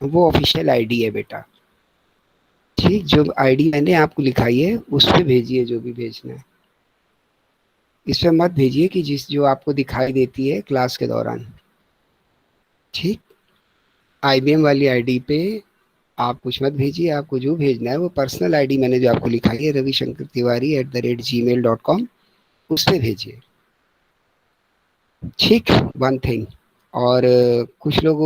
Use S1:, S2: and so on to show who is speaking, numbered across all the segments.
S1: वो official ID है बेटा। ठीक, जो आईडी मैंने आपको लिखाई है उस पे भेजिए जो भी भेजना है। इस पे मत भेजिए कि जो आपको दिखाई देती है क्लास के दौरान। ठीक, आईबीएम वाली आईडी पे आप कुछ मत भेजिए। आपको जो भेजना है वो पर्सनल आईडी मैंने जो आपको लिखाई है ravishankar.tiwari@gmail.com, उस पे भेजिए। ठीक, वन थिंग। और कुछ लोग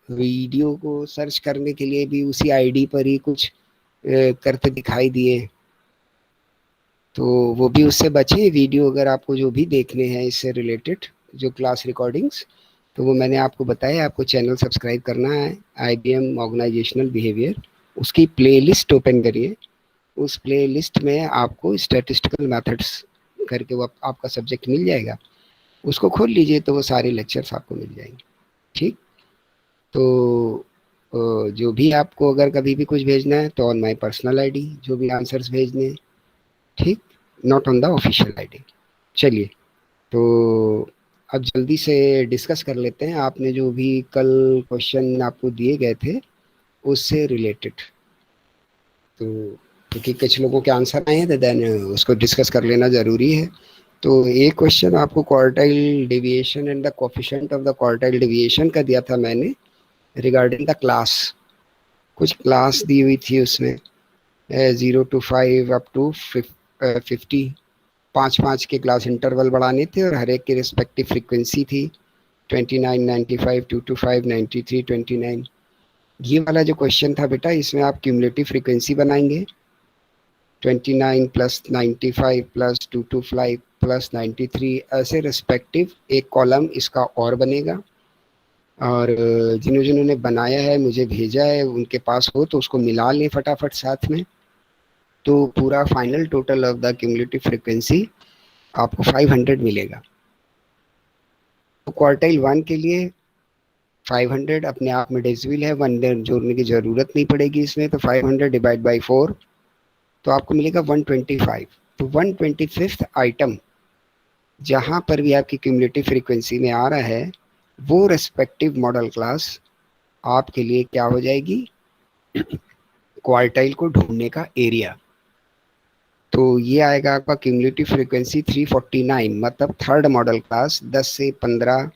S1: वीडियो को सर्च करने के लिए भी उसी आईडी पर ही कुछ करते दिखाई दिए, तो वो भी उससे बचे। वीडियो अगर आपको जो भी देखने हैं इससे रिलेटेड, जो क्लास रिकॉर्डिंग्स, तो वो मैंने आपको बताया। आपको चैनल सब्सक्राइब करना है, आईबीएम ऑर्गेनाइजेशनल बिहेवियर, उसकी प्लेलिस्ट ओपन करिए। उस प्लेलिस्ट में आपको स्टैटिस्टिकल मेथड्स करके वो आपका सब्जेक्ट मिल जाएगा। उसको खोल लीजिए तो वो सारे लेक्चर्स आपको मिल जाएंगे। ठीक, तो जो भी आपको अगर कभी भी कुछ भेजना है तो ऑन माय पर्सनल आईडी जो भी आंसर्स भेजने हैं। ठीक, not on the official ID. चलिए, तो अब जल्दी से डिस्कस कर लेते हैं। आपने जो भी कल क्वेश्चन आपको दिए गए थे उससे रिलेटेड, तो क्योंकि कुछ लोगों के आंसर आए हैं तो देन उसको डिस्कस कर लेना ज़रूरी है। तो एक क्वेश्चन आपको quartile deviation and the coefficient of the quartile deviation का दिया था मैंने रिगार्डिंग द क्लास। कुछ क्लास दी हुई थी उसमें 0 to 5 अप टू 50, 5-5 के क्लास इंटरवल बढ़ाने थे और हर एक की रिस्पेक्टिव फ्रीक्वेंसी थी 29, 95, 225, 93, 29। ये वाला जो क्वेश्चन था बेटा, इसमें आप क्यूमुलेटिव फ्रीक्वेंसी बनाएंगे 29 प्लस 95 प्लस 225 प्लस 93, ऐसे रिस्पेक्टिव एक कॉलम इसका और बनेगा। और जिन्होंने बनाया है मुझे भेजा है, उनके पास हो तो उसको मिला लें फटाफट साथ में, तो पूरा final total of the cumulative frequency आपको 500 मिलेगा। तो क्वार्टाइल 1 के लिए 500 अपने आप में डेसिबल है, 1 जोड़ने की ज़रूरत नहीं पड़ेगी इसमें। तो 500 डिवाइड बाई 4 तो आपको मिलेगा 125। तो 125th आइटम जहाँ पर भी आपकी क्यूमुलेटिव फ्रीक्वेंसी में आ रहा है वो रेस्पेक्टिव मॉडल क्लास आपके लिए क्या हो जाएगी, क्वार्टाइल को ढूंढने का एरिया। तो ये आएगा आपका क्यूमुलेटिव फ्रीक्वेंसी 349, मतलब थर्ड मॉडल क्लास 10 से 15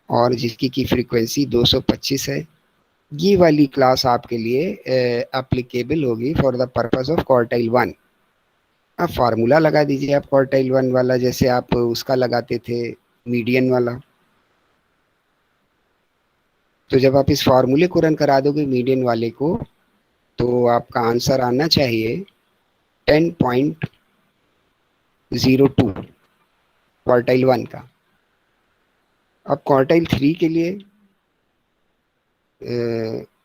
S1: और जिसकी की फ्रीक्वेंसी 225 है। ये वाली क्लास आपके लिए एप्लीकेबल होगी for the purpose of quartile 1। अब फार्मूला लगा दीजिए आप क्वार्टाइल 1 वाला, जैसे आप उसका लगाते थे मीडियन वाला। तो जब आप इस फार्मूले को रन करा दोगे मीडियन वाले को, तो आपका आंसर आना चाहिए 10.02 क्वार्टाइल 1 का। अब क्वार्टाइल 3 के लिए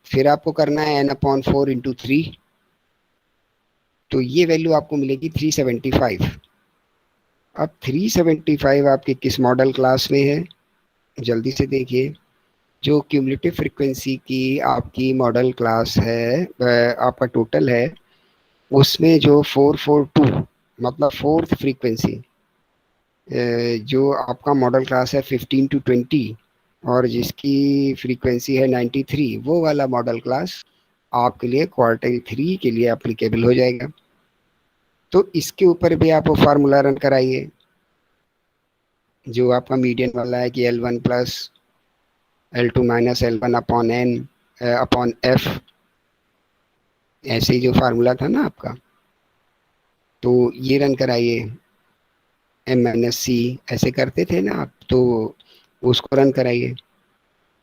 S1: फिर आपको करना है n/4 × 3, तो ये वैल्यू आपको मिलेगी 375। अब 375 आपके किस मॉडल क्लास में है, जल्दी से देखिए। जो क्यूमुलेटिव फ्रीक्वेंसी की आपकी मॉडल क्लास है, आपका टोटल है, उसमें जो 442 मतलब फोर्थ फ्रीक्वेंसी, जो आपका मॉडल क्लास है 15 to 20 और जिसकी फ्रीक्वेंसी है 93, वो वाला मॉडल क्लास आपके लिए क्वार्टाइल 3 के लिए एप्लीकेबल हो जाएगा। तो इसके ऊपर भी आप वो फार्मूला रन कराइए जो आपका मीडियन वाला है कि L1 plus L2 minus L1 upon N upon F, ऐसे ही जो फार्मूला था ना आपका, तो ये रन कराइए। M-C ऐसे करते थे ना आप, तो उसको रन कराइए।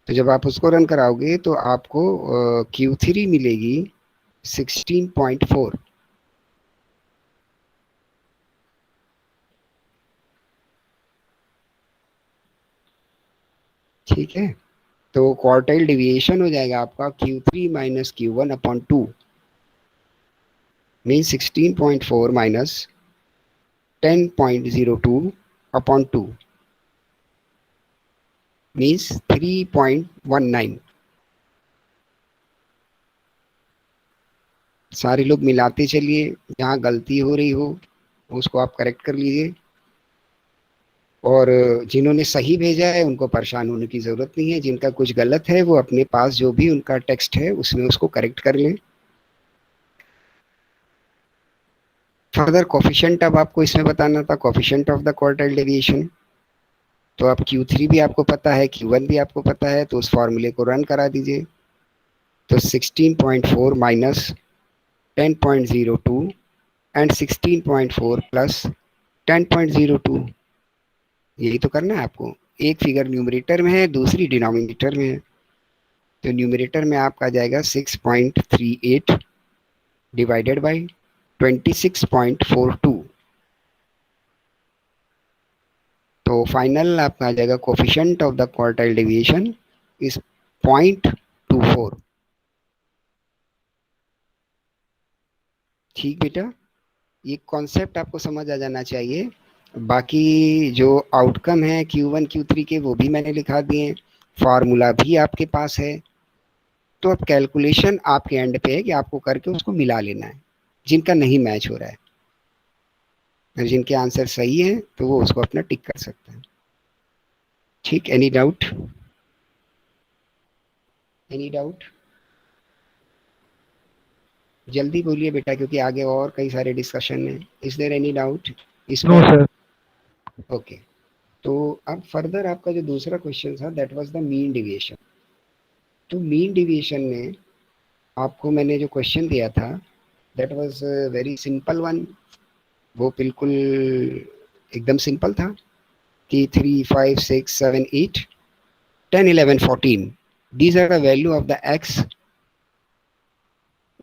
S1: तो जब आप उसको रन कराओगे तो आपको Q3 मिलेगी 16.4। ठीक है, तो क्वार्टाइल डिविएशन हो जाएगा आपका Q3 minus Q1 upon 2, mean 16.4 minus 10.02 upon 2 means 3.19। सारे लोग मिलाते चलिए, जहाँ गलती हो रही हो उसको आप करेक्ट कर लीजिए। और जिन्होंने सही भेजा है उनको परेशान होने की ज़रूरत नहीं है, जिनका कुछ गलत है वो अपने पास जो भी उनका टेक्स्ट है उसमें उसको करेक्ट कर लें। फर्दर कोफिशिएंट अब आपको इसमें बताना था, coefficient of the quartile deviation. तो अब Q3 भी आपको पता है, Q1 भी आपको पता है, तो उस फॉर्मूले को रन करा दीजिए। तो 16.4 माइनस 10.02 एंड 16.4 प्लस 10.02, यही तो करना है आपको। एक फिगर न्यूमरेटर में है, दूसरी डिनोमिनेटर में है। तो न्यूमरेटर में आपका आ जाएगा 6.38 डिवाइडेड बाई 26.42। तो फाइनल आपका आ जाएगा coefficient of the quartile deviation is 0.24। ठीक बेटा, ये कॉन्सेप्ट आपको समझ आ जाना चाहिए। बाकी जो आउटकम है Q1 Q3 के वो भी मैंने लिखा दिए, फार्मूला भी आपके पास है। तो अब कैलकुलेशन आपके एंड पे है कि आपको करके उसको मिला लेना है, जिनका नहीं मैच हो रहा है। और जिनके आंसर सही है तो वो उसको अपना टिक कर सकते हैं। ठीक, एनी डाउट? Any doubt? जल्दी बोलिए बेटा, क्योंकि आगे और कई सारे डिस्कशन है। इज देयर एनी डाउट इस
S2: नो
S1: पर?
S2: सर।
S1: ओके, तो अब फर्दर आपका जो दूसरा क्वेश्चन था that was the mean deviation. तो मीन डेविएशन में आपको मैंने जो क्वेश्चन दिया था that was very simple one. वो बिल्कुल एकदम सिंपल था कि 3, 5, 6, 7, 8, 10, 11, 14 these are the value of the x.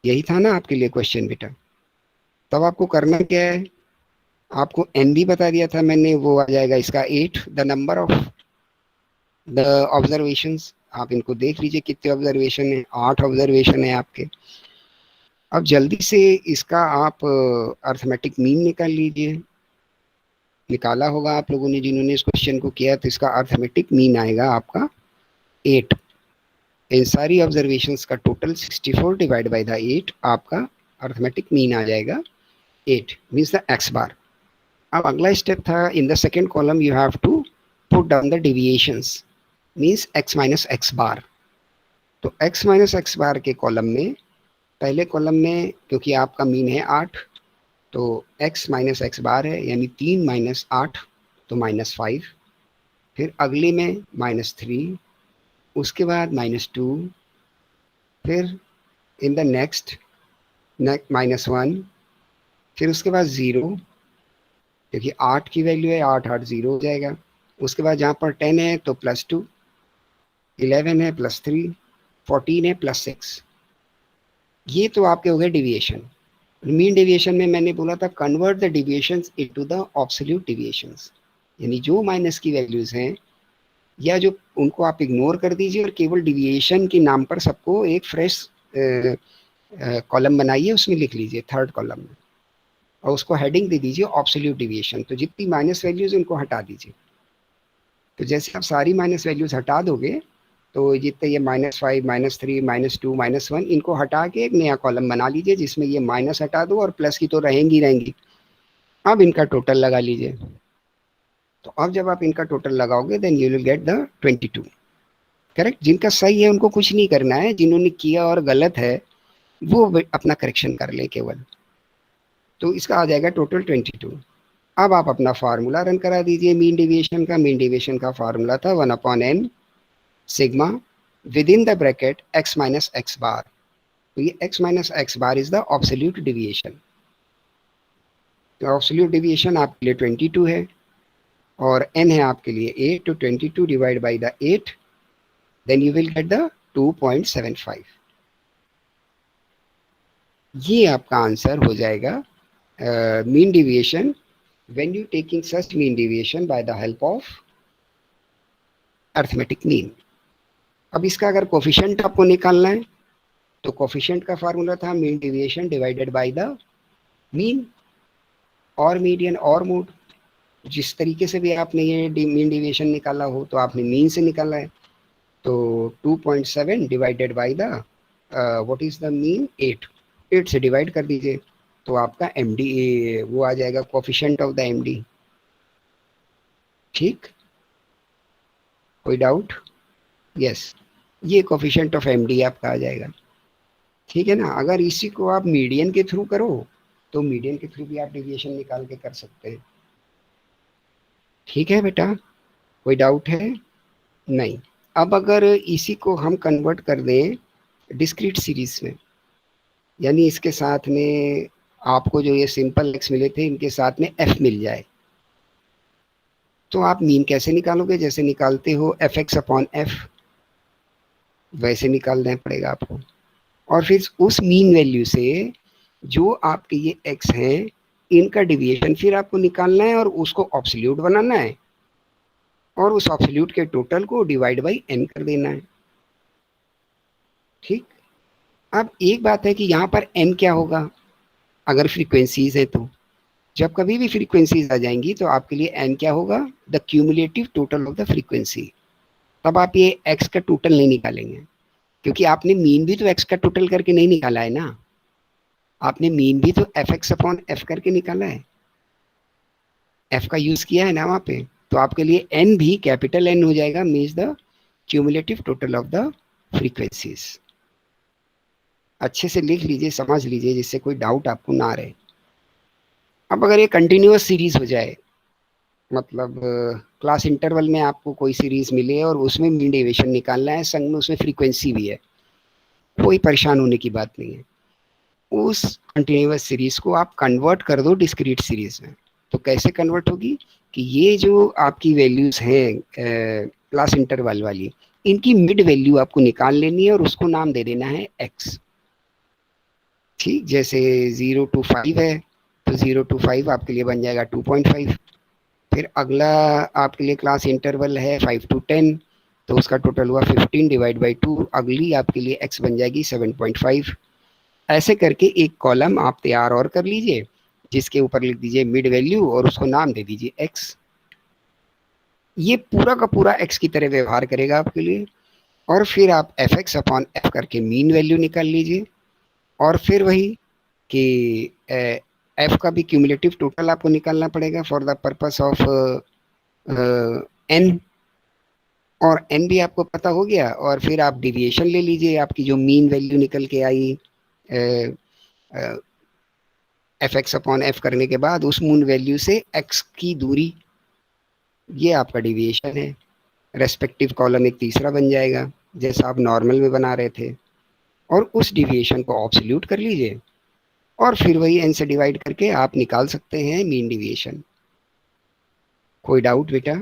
S1: यही था ना आपके लिए क्वेश्चन बेटा? तब आपको करना क्या है, आपको एन भी बता दिया था मैंने, वो आ जाएगा इसका 8, the number of the observations. आप इनको देख लीजिए कितने ऑब्जर्वेशन है, 8 ऑब्जर्वेशन है आपके। अब जल्दी से इसका आप अर्थमेटिक मीन निकाल लीजिए। निकाला होगा आप लोगों ने जिन्होंने इस क्वेश्चन को किया, तो इसका अर्थमेटिक मीन आएगा आपका 8। इन सारी ऑब्जर्वेशंस का टोटल 64 डिवाइड बाय द 8, आपका अर्थमेटिक मीन आ जाएगा 8 मीन्स द एक्स बार। अब अगला स्टेप था, in the second column you have to put down the deviations means x minus X bar. तो x माइनस एक्स बार के कॉलम में, पहले कॉलम में क्योंकि आपका मीन है 8, तो x माइनस एक्स बार है, यानी 3 माइनस 8 तो -5। फिर अगले में -3, उसके बाद -2, फिर इन द नेक्स्ट -1, फिर उसके बाद 0, क्योंकि 8 की वैल्यू है, 8 8 0 हो जाएगा। उसके बाद जहाँ पर 10 है तो +2, 11 है +3, 14 है +6। ये तो आपके हो गए डिविएशन। मीन डेविएशन में मैंने बोला था convert the deviations into the absolute deviations, यानी जो माइनस की वैल्यूज हैं या जो उनको आप इग्नोर कर दीजिए और केवल डिविएशन के नाम पर सबको एक फ्रेश कॉलम बनाइए, उसमें लिख लीजिए थर्ड कॉलम में, और उसको हेडिंग दे दीजिए एब्सोल्यूट डिविएशन। तो जितनी माइनस वैल्यूज उनको हटा दीजिए। तो जैसे आप सारी माइनस वैल्यूज हटा दोगे तो जितने ये -5, -3, -2, -1, इनको हटा के एक नया कॉलम बना लीजिए जिसमें ये माइनस हटा दो और प्लस की तो रहेंगी रहेंगी। अब इनका टोटल लगा लीजिए। तो अब जब आप इनका टोटल लगाओगे then you will get the 22। Correct? जिनका सही है उनको कुछ नहीं करना है, जिन्होंने किया और गलत है वो अपना करेक्शन कर ले केवल। तो इसका आ जाएगा टोटल 22। अब आप अपना फार्मूला रन करा दीजिए मीन डेविएशन का। मीन डेविएशन का फार्मूला था 1/n sigma with in the bracket x minus X bar. तो ये x minus X bar is the absolute deviation. तो एब्सोल्यूट डेविएशन आपके लिए 22 है और n है आपके लिए 8, तो 22 divide by the 8, then you will get the 2.75। ये आपका आंसर हो जाएगा mean deviation when you taking such mean deviation by the help of arithmetic mean. अब इसका अगर कोफिशिएंट आपको निकालना है तो कोफिशिएंट का फार्मूला था mean deviation divided by the mean और मीडियन और मोड। जिस तरीके से भी आपने ये मीन डेविएशन निकाला हो तो आपने मीन से निकाला है। तो 2.7 divided by the what is the mean 8, 8 से डिवाइड कर दीजिए तो आपका एमडी वो आ जाएगा कोफिशिएंट ऑफ द एमडी। ठीक, कोई डाउट? यस, ये कोफिशिएंट ऑफ एमडी आपका आ जाएगा। ठीक है ना। अगर इसी को आप मीडियन के थ्रू करो तो मीडियन के थ्रू भी आप डेविएशन निकाल के कर सकते हैं। ठीक है बेटा, कोई डाउट है? नहीं। अब अगर इसी को हम कन्वर्ट कर दें डिस्क्रीट सीरीज में, यानी इसके साथ में आपको जो ये सिंपल एक्स मिले थे इनके साथ में एफ मिल जाए, तो आप मीन कैसे निकालोगे? जैसे निकालते हो एफ एक्स अपॉन एफ, वैसे निकालना पड़ेगा आपको। और फिर उस मीन वैल्यू से जो आपके ये एक्स हैं इनका डिविएशन फिर आपको निकालना है और उसको ऑब्सोल्यूट बनाना है और उस ऑब्सोल्यूट के टोटल को डिवाइड बाई एन कर देना है। ठीक। अब एक बात है कि यहाँ पर एन क्या होगा अगर फ्रीक्वेंसीज है तो, जब कभी भी फ्रीक्वेंसीज आ जाएंगी तो आपके लिए एन क्या होगा? The cumulative total of the frequency. तब आप ये एक्स का टोटल नहीं निकालेंगे क्योंकि आपने मीन भी तो एक्स का टोटल करके नहीं निकाला है ना, आपने मीन भी तो एफ एक्स अपॉन एफ करके निकाला है, एफ का यूज किया है ना वहां पे। तो आपके लिए एन भी कैपिटल एन हो जाएगा, means the cumulative total of the frequencies. अच्छे से लिख लीजिए, समझ लीजिए, जिससे कोई डाउट आपको ना रहे। अब अगर ये कंटिन्यूअस सीरीज हो जाए, मतलब क्लास इंटरवल में आपको कोई सीरीज मिले और उसमें मीन डेविएशन निकालना है, संग में उसमें फ्रीक्वेंसी भी है, कोई परेशान होने की बात नहीं है। उस कंटिन्यूअस सीरीज को आप कन्वर्ट कर दो डिस्क्रीट सीरीज में। तो कैसे कन्वर्ट होगी कि ये जो आपकी वैल्यूज हैं क्लास इंटरवल वाली, इनकी मिड वैल्यू आपको निकाल लेनी है और उसको नाम दे देना है एक्स। ठीक, जैसे 0 to 5 है तो 0 to 5 आपके लिए बन जाएगा 2.5। फिर अगला आपके लिए क्लास इंटरवल है 5 to 10, तो उसका टोटल हुआ 15 डिवाइड बाई 2, अगली आपके लिए x बन जाएगी 7.5। ऐसे करके एक कॉलम आप तैयार और कर लीजिए जिसके ऊपर लिख दीजिए मिड वैल्यू और उसको नाम दे दीजिए x। ये पूरा का पूरा x की तरह व्यवहार करेगा आपके लिए। और फिर आप एफ एक्स अपॉन एफ करके मीन वैल्यू निकाल लीजिए और फिर वही कि एफ का भी क्यूमुलेटिव टोटल आपको निकालना पड़ेगा for the purpose of n, और एन भी आपको पता हो गया। और फिर आप डिविएशन ले लीजिए, आपकी जो मीन वैल्यू निकल के I F x upon F करने के बाद उस मून वैल्यू से एक्स की दूरी, ये आपका डिविएशन है। रेस्पेक्टिव कॉलम एक तीसरा बन जाएगा जैसा आप नॉर्मल में बना रहे थे, और उस डिविएशन को ऑब्सोल्यूट कर लीजिए और फिर वही एन से डिवाइड करके आप निकाल सकते हैं मीन डिविएशन। कोई डाउट बेटा?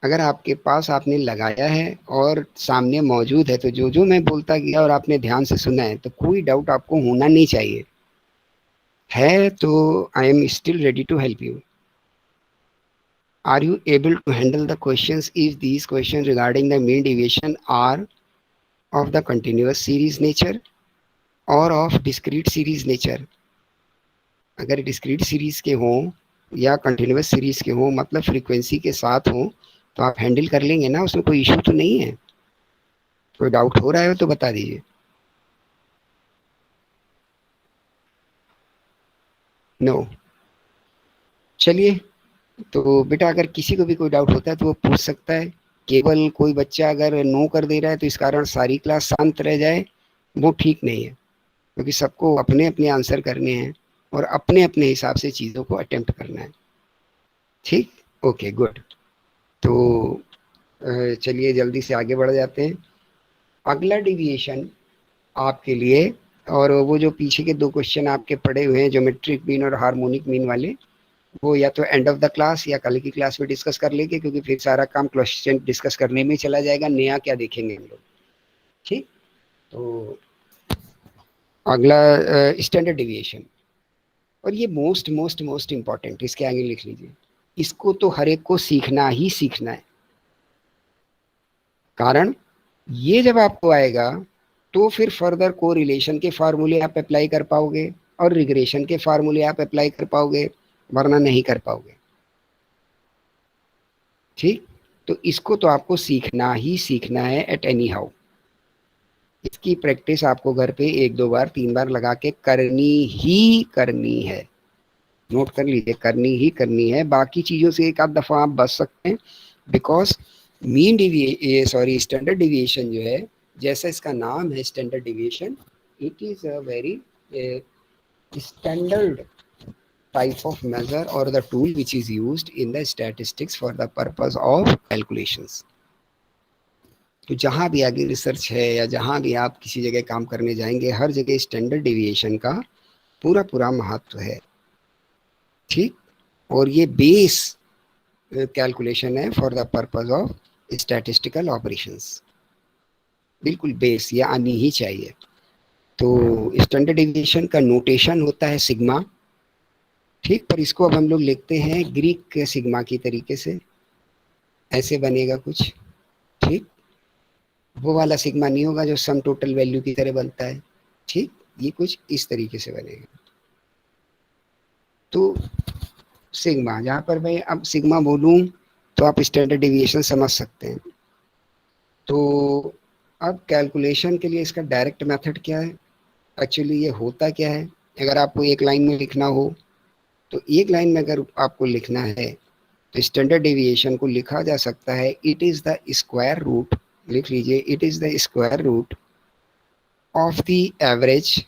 S1: अगर आपके पास आपने लगाया है और सामने मौजूद है तो जो जो मैं बोलता गया और आपने ध्यान से सुना है तो कोई डाउट आपको होना नहीं चाहिए। है तो I am still ready to help you. Are you able to handle the questions if these questions regarding the mean deviation are of the continuous series nature or of discrete series nature? अगर discrete series के हों या continuous series के हों, मतलब frequency के साथ हों, तो आप हैंडल कर लेंगे ना, उसमें कोई इशू तो नहीं है। कोई डाउट हो रहा है तो बता दीजिए। नो, चलिए। तो बेटा अगर किसी को भी कोई डाउट होता है तो वो पूछ सकता है। केवल कोई बच्चा अगर नो कर दे रहा है तो इस कारण सारी क्लास शांत रह जाए, वो ठीक नहीं है, क्योंकि सबको अपने अपने आंसर करने हैं और अपने अपने हिसाब से चीज़ों को अटेम्प्ट करना है। ठीक, ओके गुड। तो चलिए जल्दी से आगे बढ़ जाते हैं। अगला डिविएशन आपके लिए, और वो जो पीछे के दो क्वेश्चन आपके पड़े हुए हैं ज्योमेट्रिक मीन और हार्मोनिक मीन वाले, वो या तो एंड ऑफ द क्लास या कल की क्लास में डिस्कस कर लेंगे, क्योंकि फिर सारा काम क्वेश्चन डिस्कस करने में चला जाएगा, नया क्या देखेंगे हम लोग। ठीक, तो अगला स्टैंडर्ड डिविएशन, और ये मोस्ट मोस्ट मोस्ट इंपॉर्टेंट, इसके आगे लिख लीजिए। इसको तो हर एक को सीखना ही सीखना है, कारण ये जब आपको आएगा तो फिर फर्दर को रिलेशन के फार्मूले आप अप्लाई कर पाओगे और रिग्रेशन के फार्मूले आप अप्लाई कर पाओगे, वरना नहीं कर पाओगे। ठीक, तो इसको तो आपको सीखना ही सीखना है एट एनी हाउ। इसकी प्रैक्टिस आपको घर पे 1 2 बार 3 बार लगा के करनी ही करनी है। नोट कर लीजिए, करनी ही करनी है। बाकी चीज़ों से एक आध दफ़ा आप बच सकते हैं, बिकॉज स्टैंडर्ड डिविएशन जो है, जैसा इसका नाम है standard deviation, it is a very standard type of measure or the tool which is used in the statistics for the purpose of calculations. तो जहाँ भी आगे रिसर्च है या जहाँ भी आप किसी जगह काम करने जाएंगे, हर जगह स्टैंडर्ड डेविएशन का पूरा पूरा महत्व है, ठीक। और ये बेस कैलकुलेशन है for the purpose of statistical operations, बिल्कुल बेस ये आनी ही चाहिए। तो स्टैंडर्ड डेविएशन का नोटेशन होता है सिग्मा, ठीक। पर इसको अब हम लोग लिखते हैं ग्रीक के सिग्मा की तरीके से, ऐसे बनेगा कुछ, ठीक। वो वाला सिग्मा नहीं होगा जो सम टोटल वैल्यू की तरह बनता है, ठीक। ये कुछ इस तरीके से बनेगा। तो सिग्मा, जहां पर मैं अब सिग्मा बोलूं तो आप स्टैंडर्ड डेविएशन समझ सकते हैं। तो अब कैलकुलेशन के लिए इसका डायरेक्ट मेथड क्या है, एक्चुअली ये होता क्या है। अगर आपको एक लाइन में लिखना हो, तो एक लाइन में अगर आपको लिखना है तो स्टैंडर्ड डेविएशन को लिखा जा सकता है, it is the square root, लिख लीजिए, it is the square root of the average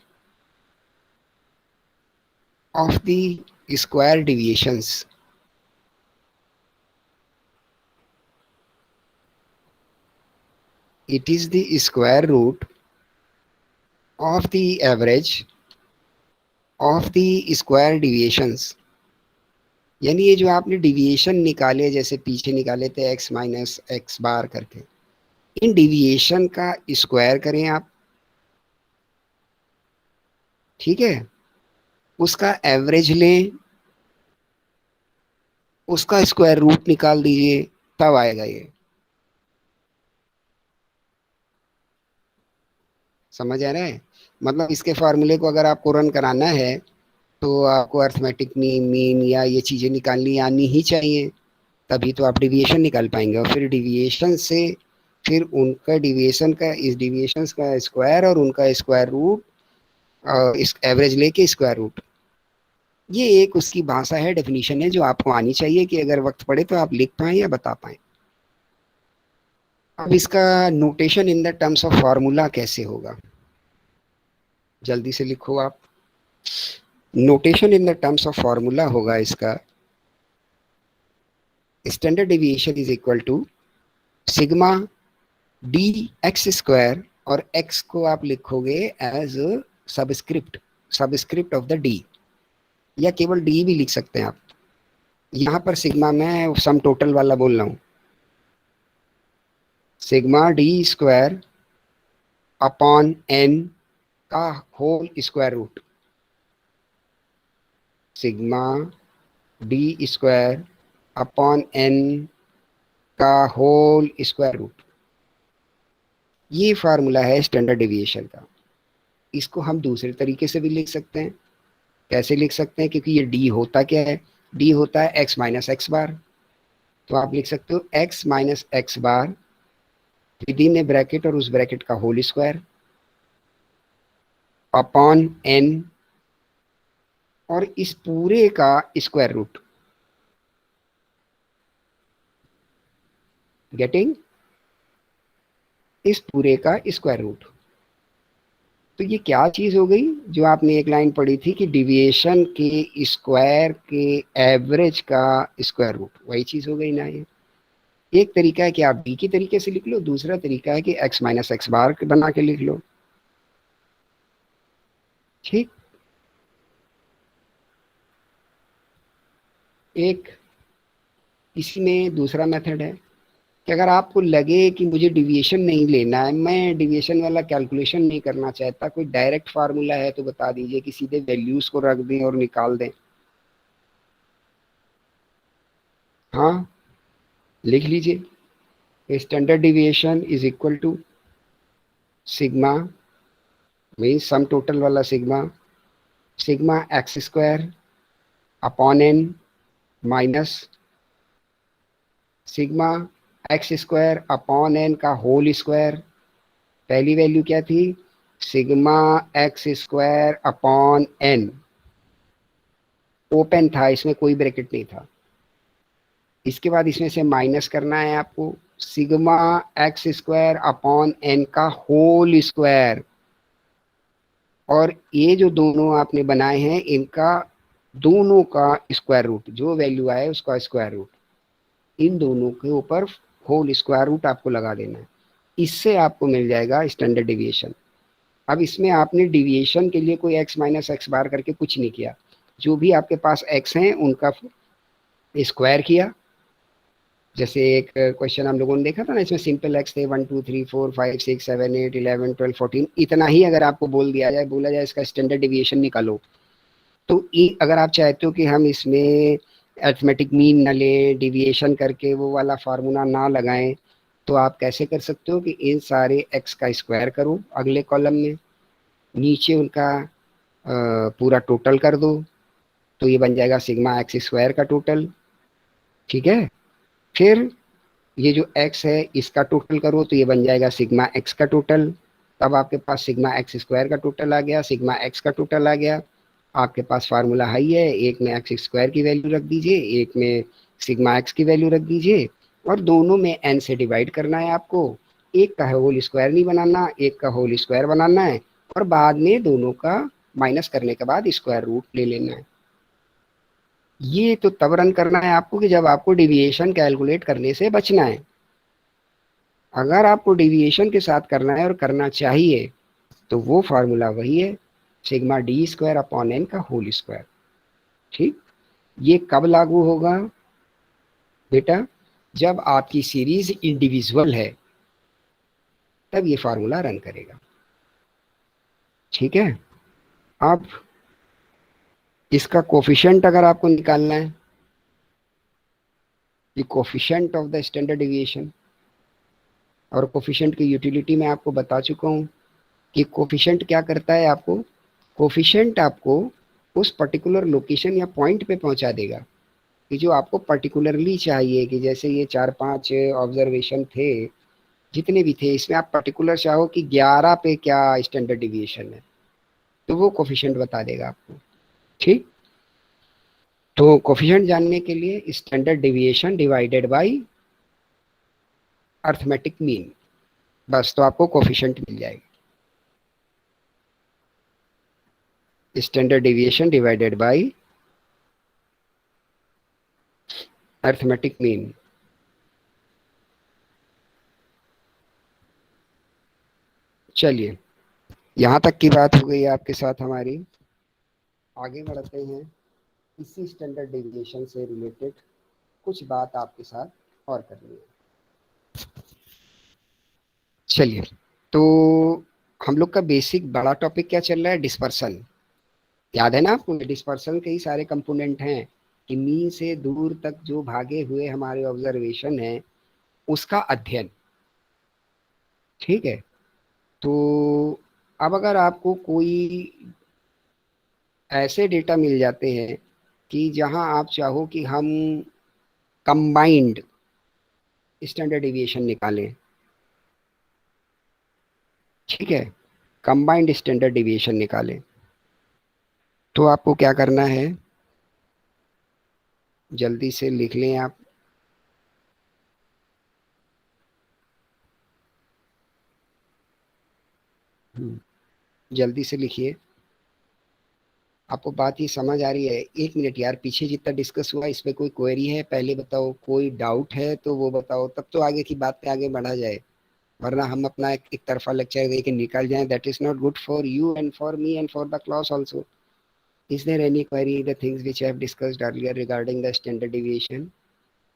S1: of the square deviations. It is the square root of the average of the square deviations. यानी ये जो आपने डिविएशन निकाले, जैसे पीछे निकाले थे x माइनस एक्स बार करके, इन डिविएशन का स्क्वायर करें आप, ठीक है। उसका एवरेज लें, उसका स्क्वायर रूट निकाल दीजिए, तब आएगा ये। समझ आ रहा है, मतलब इसके फॉर्मूले को अगर आपको रन कराना है तो आपको अर्थमेटिक मीन या ये चीज़ें निकालनी आनी ही चाहिए, तभी तो आप डिविएशन निकाल पाएंगे। और फिर डिविएशन से फिर उनका डिविएशन का, इस डिविएशन का स्क्वायर और उनका स्क्वायर रूट, इस एवरेज लेके स्क्वायर रूट, ये एक उसकी भाषा है, डेफिनेशन है जो आपको आनी चाहिए कि अगर वक्त पड़े तो आप लिख पाएं या बता पाएं। अब इसका notation in the terms of formula कैसे होगा, जल्दी से लिखो आप। Notation in the terms of formula होगा इसका, standard deviation is equal to sigma d x square, और एक्स को आप लिखोगे as subscript, subscript of the d, या केवल डी भी लिख सकते हैं आप। यहाँ पर सिग्मा मैं सम टोटल वाला बोल रहा हूँ, sigma D square upon N का whole square root, sigma D square upon N का होल स्क्वायर रूट, ये फार्मूला है स्टैंडर्ड डेविएशन का। इसको हम दूसरे तरीके से भी लिख सकते हैं। कैसे लिख सकते हैं, क्योंकि ये डी होता क्या है, डी होता है एक्स माइनस एक्स बार, तो आप लिख सकते हो x minus X bar with in A bracket और उस ब्रैकेट का होल स्क्वायर अपॉन एन, और इस पूरे का स्क्वायर रूट, गेटिंग, इस पूरे का स्क्वायर रूट। तो ये क्या चीज हो गई जो आपने एक लाइन पढ़ी थी कि डिविएशन के स्क्वायर के एवरेज का स्क्वायर रूट, वही चीज हो गई ना। ये एक तरीका है कि आप डी की तरीके से लिख लो, दूसरा तरीका है कि एक्स माइनस एक्स बार बना के लिख लो, ठीक। एक इसमें दूसरा मेथड है कि अगर आपको लगे कि मुझे डिविएशन नहीं लेना है, मैं डिविएशन वाला कैलकुलेशन नहीं करना चाहता, कोई डायरेक्ट फार्मूला है तो बता दीजिए कि सीधे वैल्यूज को रख दें और निकाल दें। हाँ, लिख लीजिए, standard deviation is equal to sigma, mean sum total वाला sigma, sigma x square upon N minus sigma x square upon N का होल स्क्वायर। पहली वैल्यू क्या थी, sigma x square upon N, open था, इसमें कोई ब्रैकेट नहीं था। इसके बाद इसमें से माइनस करना है आपको sigma x square upon N का होल स्क्वायर, और ये जो दोनों आपने बनाए हैं इनका दोनों का स्क्वायर रूट, जो वैल्यू आए उसका स्क्वायर रूट, इन दोनों के ऊपर होल स्क्वायर रूट आपको लगा देना है। इससे आपको मिल जाएगा स्टैंडर्ड डिविएशन। अब इसमें आपने डिविएशन के लिए कोई x माइनस एक्स बार करके कुछ नहीं किया, जो भी आपके पास x हैं उनका स्क्वायर किया। जैसे एक क्वेश्चन हम लोगों ने देखा था ना, इसमें सिंपल एक्स थे 1 2 3 4 5 6 7 8 11 12 14, इतना ही अगर आपको बोल दिया जाए, बोला जाए इसका स्टैंडर्ड डिविएशन निकालो, तो अगर आप चाहते हो कि हम इसमें अर्थमेटिक मीन न लें, डिविएशन करके वो वाला फार्मूला ना लगाएं, तो आप कैसे कर सकते हो कि इन सारे एक्स का स्क्वायर करो अगले कॉलम में, नीचे उनका पूरा टोटल कर दो, तो ये बन जाएगा सिग्मा एक्स स्क्वायर का टोटल। ठीक है, फिर ये जो x है इसका टोटल करो तो ये बन जाएगा सिग्मा x का टोटल। तब आपके पास सिग्मा एक्स स्क्वायर का टोटल आ गया, सिग्मा x का टोटल आ गया। आपके पास फार्मूला हाई है, एक में एक्स स्क्वायर की वैल्यू रख दीजिए, एक में सिग्मा एक्स की वैल्यू रख दीजिए, और दोनों में n से डिवाइड करना है आपको। एक का होल स्क्वायर नहीं बनाना, एक का होल स्क्वायर बनाना है, और बाद में दोनों का माइनस करने के बाद स्क्वायर रूट ले लेना है। ये तो तब रन करना है आपको कि जब आपको डिविएशन कैलकुलेट करने से बचना है। अगर आपको डिविएशन के साथ करना है और करना चाहिए तो वो फार्मूला वही है, sigma D square upon N का होल स्क्वायर। ठीक, ये कब लागू होगा बेटा? जब आपकी सीरीज इंडिविजुअल है तब ये फार्मूला रन करेगा। ठीक है, अब इसका कोफिशिएंट अगर आपको निकालना है, ये coefficient of the standard deviation, और कोफिशिएंट की यूटिलिटी मैं आपको बता चुका हूँ कि कोफिशिएंट क्या करता है आपको। कोफिशिएंट आपको उस पर्टिकुलर लोकेशन या पॉइंट पे पहुंचा देगा कि जो आपको पर्टिकुलरली चाहिए, कि जैसे ये 4-5 ऑब्जर्वेशन थे, जितने भी थे, इसमें आप पर्टिकुलर चाहो कि 11 पे क्या स्टैंडर्ड डिविएशन है, तो वो कोफिशिएंट बता देगा आपको। ठीक, तो कोफिशिएंट जानने के लिए standard deviation divided by arithmetic mean, बस तो आपको कोफिशिएंट मिल जाएगा। Standard deviation divided by arithmetic mean. चलिए, यहाँ तक की बात हो गई आपके साथ हमारी। आगे बढ़ते हैं, इसी स्टैंडर्ड डिविएशन से रिलेटेड कुछ बात आपके साथ और करनी है। चलिए, तो हम लोग का बेसिक बड़ा टॉपिक क्या चल रहा है? डिस्पर्सन। याद है ना आपको? डिस्पर्सन के ही सारे कंपोनेंट हैं कि मीन से दूर तक जो भागे हुए हमारे ऑब्जर्वेशन है उसका अध्ययन। ठीक है, तो अब अगर आपको कोई ऐसे डेटा मिल जाते हैं कि जहां आप चाहो कि हम कंबाइंड स्टैंडर्ड डिविएशन निकालें, ठीक है, कंबाइंड स्टैंडर्ड डिविएशन निकालें, तो आपको क्या करना है, जल्दी से लिख लें आप। जल्दी से लिखिए। आपको बात ये समझ आ रही है? एक मिनट यार, पीछे जितना डिस्कस हुआ इस पे कोई क्वेरी है पहले बताओ, कोई डाउट है तो वो बताओ, तब तो आगे की बात पे आगे बढ़ा जाए, वरना हम अपना एक तरफा लेक्चर दे के निकल जाएं। That is not good for you and for me and for the class also. Is there any query the things which I have discussed earlier regarding the standard deviation?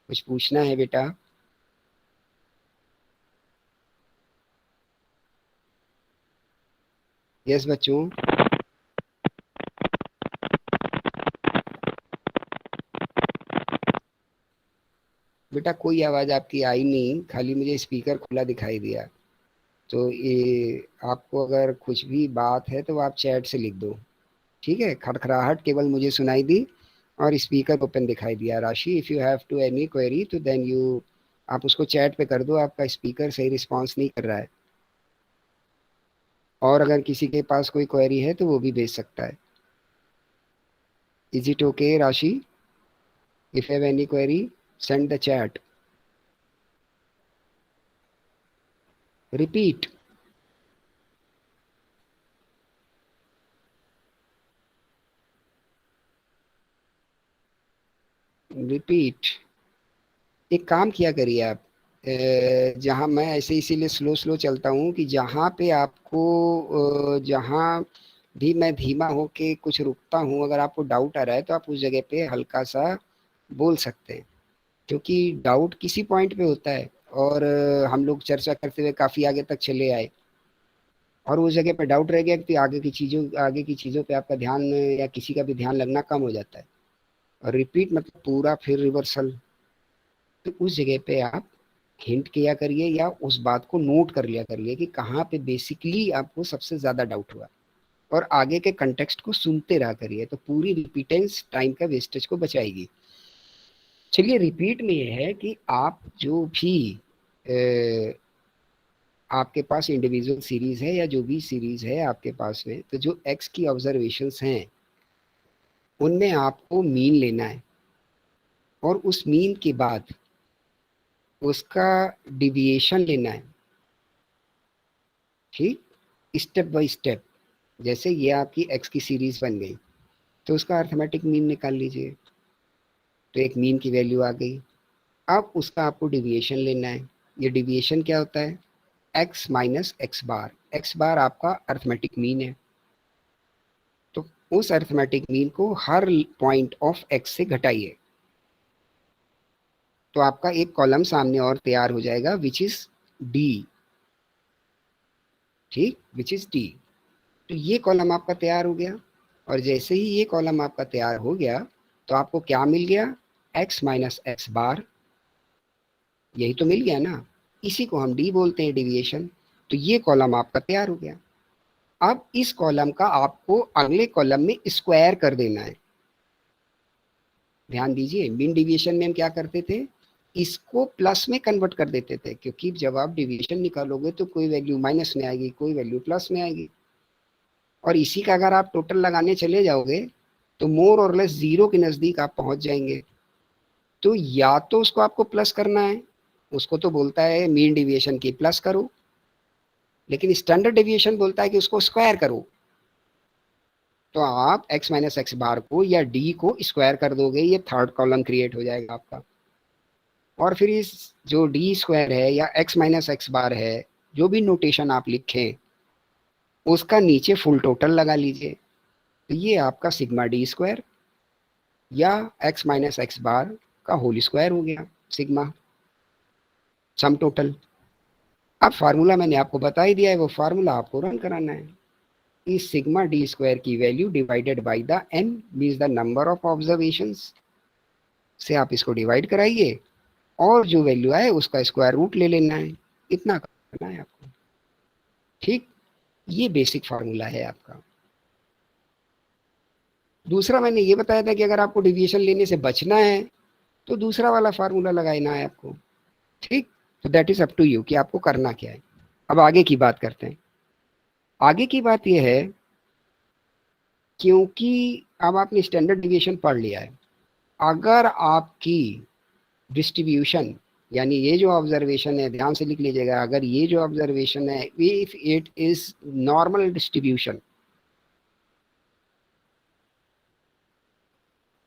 S1: कुछ पूछना है बेटा? यस बच्चों। बेटा कोई आवाज़ आपकी आई नहीं, खाली मुझे स्पीकर खुला दिखाई दिया। तो ये आपको अगर कुछ भी बात है तो आप चैट से लिख दो। ठीक है, खड़खड़ाहट केवल मुझे सुनाई दी और स्पीकर ओपन दिखाई दिया। Rashi, if you have to any query तो देन यू, आप उसको चैट पे कर दो, आपका स्पीकर सही रिस्पांस नहीं कर रहा है। और अगर किसी के पास कोई क्वेरी है तो वो भी भेज सकता है। Is it okay, Rashi? If you have any query, send the chat. Repeat. Repeat. एक काम किया करिए आप, जहाँ मैं ऐसे इसीलिए स्लो स्लो चलता हूँ कि जहाँ पे आपको जहाँ भी मैं धीमा होके कुछ रुकता हूँ, अगर आपको डाउट आ रहा है तो आप उस जगह पे हल्का सा बोल सकते हैं, क्योंकि डाउट किसी पॉइंट पे होता है और हम लोग चर्चा करते हुए काफ़ी आगे तक चले आए और उस जगह पे डाउट रह गया कि आगे की चीज़ों पे आपका ध्यान या किसी का भी ध्यान लगना कम हो जाता है। और रिपीट मतलब पूरा फिर रिवर्सल। तो उस जगह पे आप हिंट किया करिए या उस बात को नोट कर लिया करिए कि कहाँ पे बेसिकली आपको सबसे ज़्यादा डाउट हुआ, और आगे के कंटेक्स्ट को सुनते रहा करिए, तो पूरी रिपीटेंस टाइम का वेस्टेज को बचाएगी। चलिए, रिपीट में ये है कि आप जो भी आपके पास इंडिविजुअल सीरीज है या जो भी सीरीज है आपके पास में, तो जो एक्स की ऑब्जर्वेशंस हैं उनमें आपको मीन लेना है और उस मीन के बाद उसका डिविएशन लेना है। ठीक, स्टेप बाय स्टेप। जैसे ये आपकी एक्स की सीरीज बन गई तो उसका अर्थमेटिक मीन निकाल लीजिए, तो एक मीन की वैल्यू आ गई। अब उसका आपको डिविएशन लेना है। ये डिविएशन क्या होता है? एक्स माइनस एक्स बार। एक्स बार आपका अर्थमेटिक मीन है, तो उस अर्थमेटिक मीन को हर पॉइंट ऑफ एक्स से घटाइए, तो आपका एक कॉलम सामने और तैयार हो जाएगा विच इज डी। ठीक, विच इज डी। तो ये कॉलम आपका तैयार हो गया, और जैसे ही ये कॉलम आपका तैयार हो गया तो आपको क्या मिल गया? एक्स माइनस एक्स बार। यही तो मिल गया ना, इसी को हम डी बोलते हैं, डिविएशन। तो ये कॉलम आपका तैयार हो गया। अब इस कॉलम का आपको अगले कॉलम में स्क्वायर कर देना है। ध्यान दीजिए, मीन डिविएशन में हम क्या करते थे? इसको प्लस में कन्वर्ट कर देते थे, क्योंकि जब आप डिविएशन निकालोगे तो कोई वैल्यू माइनस में आएगी, कोई वैल्यू प्लस में आएगी, और इसी का अगर आप टोटल लगाने चले जाओगे तो मोर और लेस जीरो के नज़दीक आप पहुंच जाएंगे। तो या तो उसको आपको प्लस करना है, उसको तो बोलता है मीन डिविएशन की प्लस करो, लेकिन स्टैंडर्ड डिविएशन बोलता है कि उसको स्क्वायर करो। तो आप x माइनस एक्स बार को या d को स्क्वायर कर दोगे, ये थर्ड कॉलम क्रिएट हो जाएगा आपका। और फिर इस जो डी स्क्वायर है या x माइनस एक्स बार है, जो भी नोटेशन आप लिखें उसका नीचे फुल टोटल लगा लीजिए, तो ये आपका सिग्मा डी स्क्वायर या x माइनस एक्स बार का होल स्क्वायर हो गया, सिग्मा सम टोटल। अब फार्मूला मैंने आपको बता ही दिया है, वो फार्मूला आपको रन कराना है। इस सिग्मा डी स्क्वायर की value divided by the n means the number of observations से आप इसको डिवाइड कराइए, और जो वैल्यू आए उसका स्क्वायर रूट ले लेना है। इतना करना है आपको। ठीक, ये बेसिक फार्मूला है आपका। दूसरा मैंने ये बताया था कि अगर आपको डिविएशन लेने से बचना है तो दूसरा वाला फार्मूला लगाना है आपको। ठीक, तो that is up to you कि आपको करना क्या है। अब आगे की बात करते हैं। आगे की बात यह है, क्योंकि अब आपने स्टैंडर्ड डिविएशन पढ़ लिया है, अगर आपकी डिस्ट्रीब्यूशन, यानी ये जो ऑब्जर्वेशन है, ध्यान से लिख लीजिएगा, अगर ये जो ऑब्जर्वेशन है if it is normal distribution,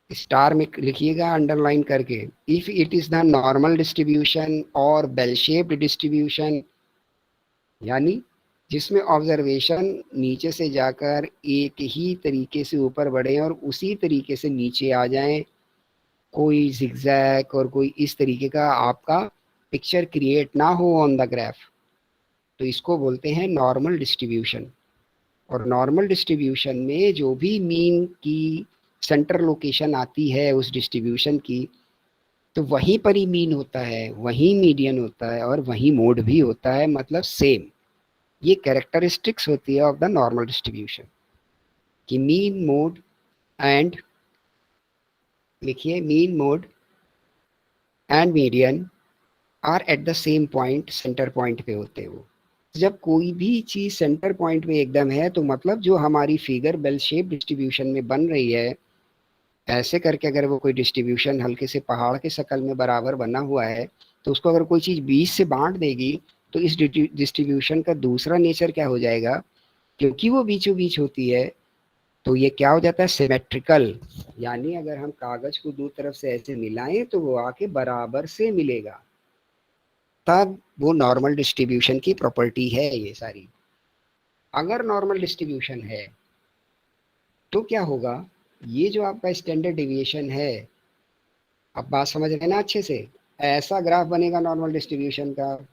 S1: star में लिखिएगा अंडरलाइन करके, if it is the normal distribution और बेल शेप्ड डिस्ट्रीब्यूशन, यानी जिसमें ऑब्जर्वेशन नीचे से जाकर एक ही तरीके से ऊपर बढ़े और उसी तरीके से नीचे आ जाएं, कोई जिगजैग और कोई इस तरीके का आपका पिक्चर क्रिएट ना हो ऑन द ग्राफ, तो इसको बोलते हैं नॉर्मल डिस्ट्रीब्यूशन। और नॉर्मल डिस्ट्रीब्यूशन में जो भी मीन की सेंटर लोकेशन आती है उस डिस्ट्रीब्यूशन की, तो वहीं पर ही मीन होता है, वहीं मीडियन होता है और वहीं मोड भी होता है, मतलब सेम। ये कैरेक्टरिस्टिक्स होती है ऑफ द नॉर्मल डिस्ट्रीब्यूशन कि मीन मोड एंड, लिखिए, mean mode and median are at the same point, centre point पे होते हैं वो। जब कोई भी चीज सेंटर पॉइंट पे एकदम है तो मतलब जो हमारी फिगर बेल शेप डिस्ट्रीब्यूशन में बन रही है ऐसे करके अगर वो कोई डिस्ट्रीब्यूशन हल्के से पहाड़ के शक्ल में बराबर बना हुआ है, तो उसको अगर कोई चीज बीच से बांट देगी, तो इस डिस्ट्रीब्यूशन का दूसरा नेचर क्या हो जाएगा, क्योंकि वो बीचों बीच होती है, तो ये क्या हो जाता है, सिमेट्रिकल। यानी अगर हम कागज को दो तरफ से ऐसे मिलाएं तो वो आके बराबर से मिलेगा, तब वो नॉर्मल डिस्ट्रीब्यूशन की प्रॉपर्टी है ये सारी। अगर नॉर्मल डिस्ट्रीब्यूशन है तो क्या होगा, ये जो आपका स्टैंडर्ड डिविएशन है, अब बात समझ रहे हैं ना अच्छे से, ऐसा ग्राफ बनेगा नॉर्मल डिस्ट्रीब्यूशन का,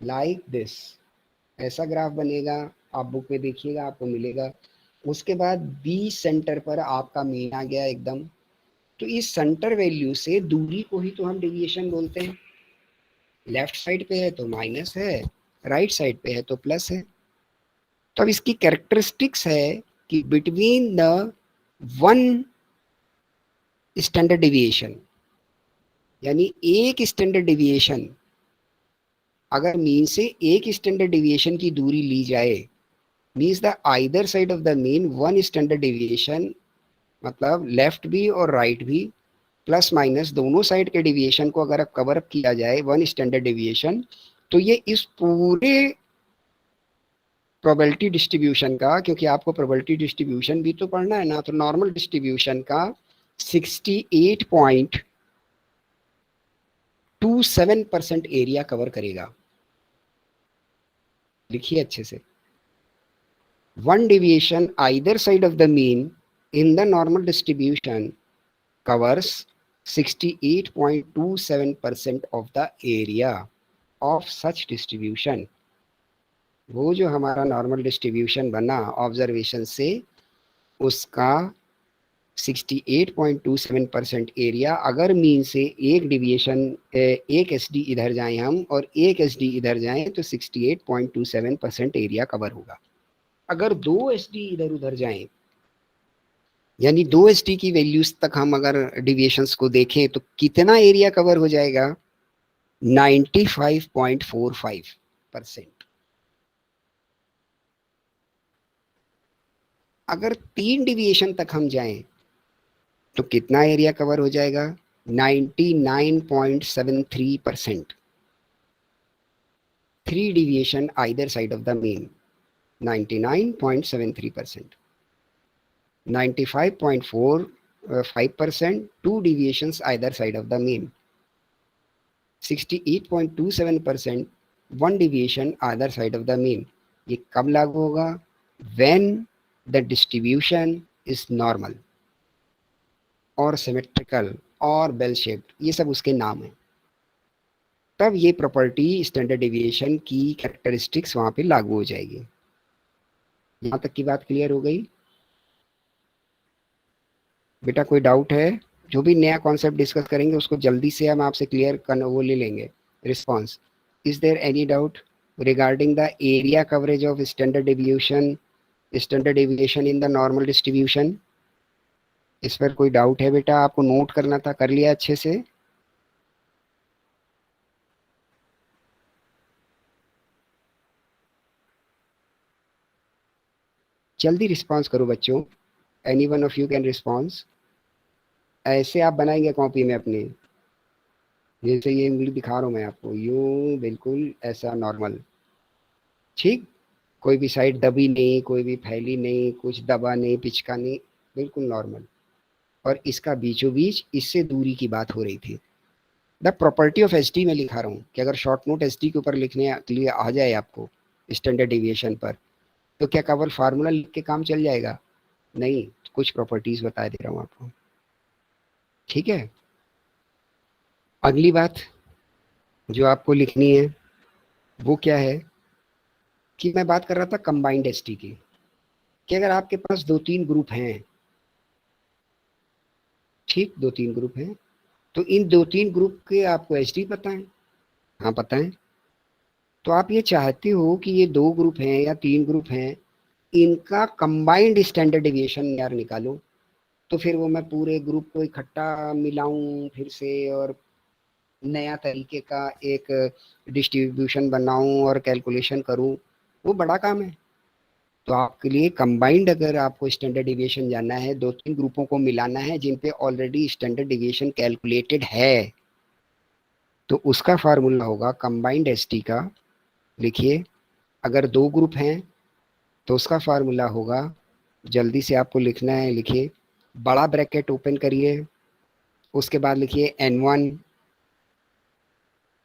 S1: लाइक दिस, ऐसा ग्राफ बनेगा। आप बुक में देखिएगा, आपको मिलेगा। उसके बाद बी सेंटर पर आपका मीन आ गया एकदम। तो इस सेंटर वैल्यू से दूरी को ही तो हम डेविएशन बोलते हैं। लेफ्ट साइड पे है तो माइनस है, राइट साइड पे है तो प्लस है। तो अब इसकी कैरेक्टरिस्टिक्स है कि between the one standard deviation, यानी एक स्टैंडर्ड डेविएशन, अगर मीन से एक स्टैंडर्ड डेविएशन की दूरी ली जाए, means the either side of the mean one standard deviation, मतलब लेफ्ट भी और राइट भी प्लस माइनस दोनों साइड के डेविएशन को अगर कवर अप किया जाए वन स्टैंडर्ड डेविएशन, तो ये इस पूरे प्रोबेबिलिटी डिस्ट्रीब्यूशन का, क्योंकि आपको प्रोबेबिलिटी डिस्ट्रीब्यूशन भी तो पढ़ना है ना, तो नॉर्मल डिस्ट्रीब्यूशन का 68.27% एरिया कवर करेगा। लिखिए अच्छे से, one deviation either side of the mean in the normal distribution covers 68.27% of the area of such distribution। वो जो हमारा नॉर्मल डिस्ट्रीब्यूशन बना ऑब्जर्वेशन से, उसका 68.27% एरिया, अगर मीन से एक डिविएशन, एक एस डी इधर जाएं हम और एक एस डी इधर जाएं, तो 68.27% एरिया कवर होगा। अगर दो एस डी इधर उधर जाएं, यानी दो एस टी की वैल्यूज तक हम अगर डिविएशंस को देखें, तो कितना एरिया कवर हो जाएगा, 95.45%। अगर तीन डिविएशन तक हम जाएं तो कितना एरिया कवर हो जाएगा, 99.73%। Three deviation either side of the mean, 99.73%। 95.45%, two deviations either side of the mean. 68.27%, one deviation other side of the mean. ये कब लागू होगा, when the distribution is normal और सिमेट्रिकल और बेल शेप्ड, ये सब उसके नाम है। तब ये प्रॉपर्टी स्टैंडर्ड डेविएशन की कैरेक्टरिस्टिक्स वहां पे लागू हो जाएगी। यहां तक की बात क्लियर हो गई बेटा? कोई डाउट है? जो भी नया कॉन्सेप्ट डिस्कस करेंगे उसको जल्दी से हम आपसे क्लियर कर वो ले लेंगे response. Is there any doubt regarding the area coverage of standard deviation in the normal distribution? इस पर कोई डाउट है बेटा? आपको नोट करना था, कर लिया अच्छे से? जल्दी रिस्पॉन्स करो बच्चों, any one of you can response. ऐसे आप बनाएंगे कॉपी में अपने, जैसे ये उंगली दिखा रहा हूँ मैं आपको, यूं बिल्कुल ऐसा नॉर्मल, ठीक? कोई भी साइड दबी नहीं, कोई भी फैली नहीं, कुछ दबा नहीं, पिचका नहीं, बिल्कुल नॉर्मल। और इसका बीचों बीच इससे दूरी की बात हो रही थी। The property of S T में लिखा रहा हूँ कि अगर शॉर्ट नोट एस टी के ऊपर लिखने के लिए आ जाए आपको स्टैंडर्ड डेविएशन पर, तो क्या केवल फार्मूला लिख के काम चल जाएगा? नहीं, कुछ प्रॉपर्टीज बता दे रहा हूँ आपको, ठीक है? अगली बात जो आपको लिखनी है वो क्या है, कि मैं बात कर रहा था कंबाइंड एसटी की, कि अगर आपके पास दो तीन ग्रुप हैं, ठीक, दो तीन ग्रुप हैं, तो इन दो तीन ग्रुप के आपको एसटी पता है? हाँ पता है। तो आप ये चाहते हो कि ये दो ग्रुप हैं या तीन ग्रुप हैं, इनका कंबाइंड स्टैंडर्ड डेविएशन यार निकालो। तो फिर वो मैं पूरे ग्रुप को इकट्ठा मिलाऊं फिर से और नया तरीके का एक डिस्ट्रीब्यूशन बनाऊं और कैलकुलेशन करूं, वो बड़ा काम है। तो आपके लिए कंबाइंड अगर आपको स्टैंडर्ड डिविएशन जानना है, दो तीन ग्रुपों को मिलाना है जिन पे ऑलरेडी स्टैंडर्ड डिविएशन कैलकुलेटेड है, तो उसका फार्मूला होगा कंबाइंड एसटी का। लिखिए, अगर दो ग्रुप हैं तो उसका फार्मूला होगा, जल्दी से आपको लिखना है, लिखिए, बड़ा ब्रैकेट ओपन करिए, उसके बाद लिखिए N1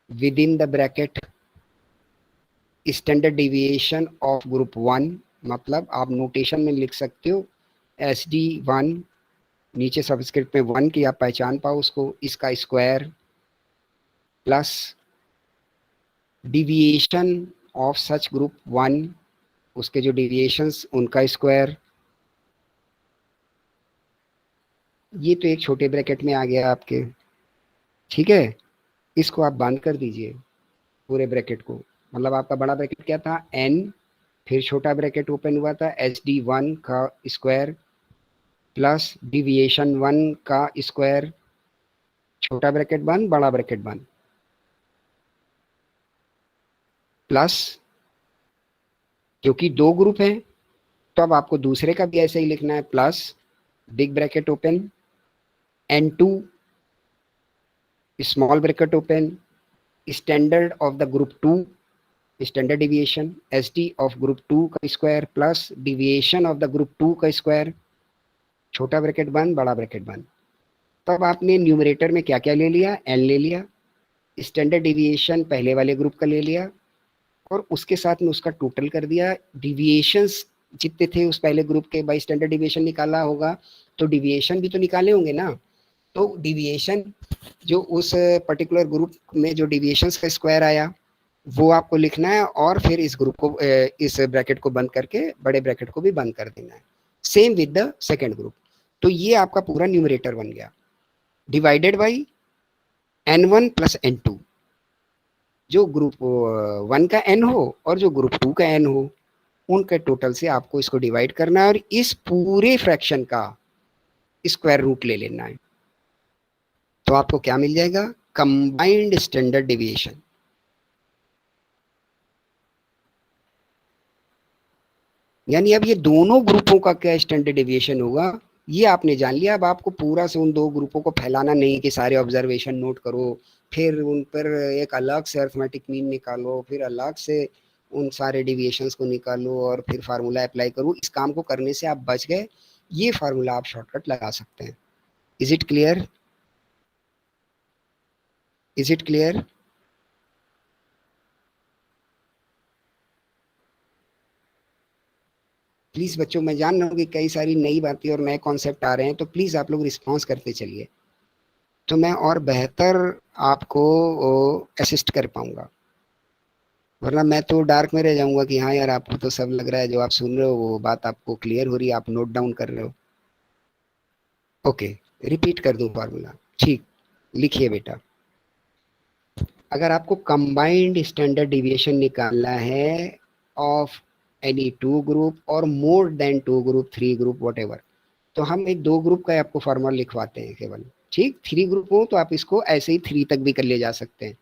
S1: with in the bracket standard deviation of group 1, मतलब आप नोटेशन में लिख सकते हो SD1, नीचे सबस्क्रिप्ट में 1 की आप पहचान पाओ उसको, इसका square plus deviation of such group 1, उसके जो डिविएशंस उनका स्क्वायर। ये तो एक छोटे ब्रैकेट में आ गया आपके, ठीक है। इसको आप बंद कर दीजिए पूरे ब्रैकेट को, मतलब आपका बड़ा ब्रैकेट क्या था n, फिर छोटा ब्रैकेट ओपन हुआ था SD1 का स्क्वायर प्लस डिविएशन 1 का स्क्वायर, छोटा ब्रैकेट बंद, बड़ा ब्रैकेट बंद, प्लस, क्योंकि दो ग्रुप हैं तो अब आपको दूसरे का भी ऐसे ही लिखना है, plus big bracket open N2 small bracket open standard of the group 2, standard deviation SD of group 2 का square plus deviation of the group 2 का स्क्वायर, छोटा ब्रैकेट बंद, बड़ा ब्रैकेट बंद। तब आपने न्यूमरेटर में क्या क्या ले लिया, n ले लिया, स्टैंडर्ड डिविएशन पहले वाले ग्रुप का ले लिया और उसके साथ में उसका टोटल कर दिया। डिविएशंस जितने थे उस पहले ग्रुप के, बाई स्टैंडर्ड डिविएशन निकाला होगा तो डिविएशन भी तो निकाले होंगे ना, तो डिविएशन जो उस पर्टिकुलर ग्रुप में जो डिविएशंस का स्क्वायर आया वो आपको लिखना है और फिर इस ग्रुप को, इस ब्रैकेट को बंद करके बड़े ब्रैकेट को भी बंद कर देना है, same with the second group. तो ये आपका पूरा न्यूमरेटर बन गया, divided by N1 plus N2, जो ग्रुप 1 का n हो और जो ग्रुप 2 का n हो, उनके टोटल से आपको इसको डिवाइड करना है और इस पूरे फ्रैक्शन का स्क्वायर रूट ले लेना है। तो आपको क्या मिल जाएगा, कंबाइंड स्टैंडर्ड डिविएशन। यानी अब ये दोनों ग्रुपों का क्या स्टैंडर्ड डिविएशन होगा ये आपने जान लिया। अब आपको पूरा से उन दो ग्रुपों को फैलाना नहीं कि सारे ऑब्जर्वेशन नोट करो, फिर उन पर एक अलग से अर्थमेटिक मीन निकालो, फिर अलग से उन सारे डिविएशंस को निकालो और फिर फार्मूला अप्लाई करो। इस काम को करने से आप बच गए, ये फार्मूला आप शॉर्टकट लगा सकते हैं। Is it clear, is it clear? Please बच्चों, मैं जान रहा हूँ कि कई सारी नई बातें और नए कॉन्सेप्ट आ रहे हैं, तो प्लीज आप लोग रिस्पॉन्स करते चलिए, तो मैं और बेहतर आपको असिस्ट कर पाऊंगा, वरना मैं तो डार्क में रह जाऊंगा कि हाँ यार आपको तो सब लग रहा है, जो आप सुन रहे हो वो बात आपको क्लियर हो रही है, आप नोट डाउन कर रहे हो। ओके, रिपीट कर दूं फार्मूला, ठीक, लिखिए बेटा। अगर आपको कंबाइंड स्टैंडर्ड डिविएशन निकालना है ऑफ एनी टू ग्रुप और more than two group, three group, what, तो हम एक दो ग्रुप का आपको फार्मूला लिखवाते हैं केवल, ठीक। थ्री ग्रुप हो तो आप इसको ऐसे ही थ्री तक भी कर ले जा सकते हैं।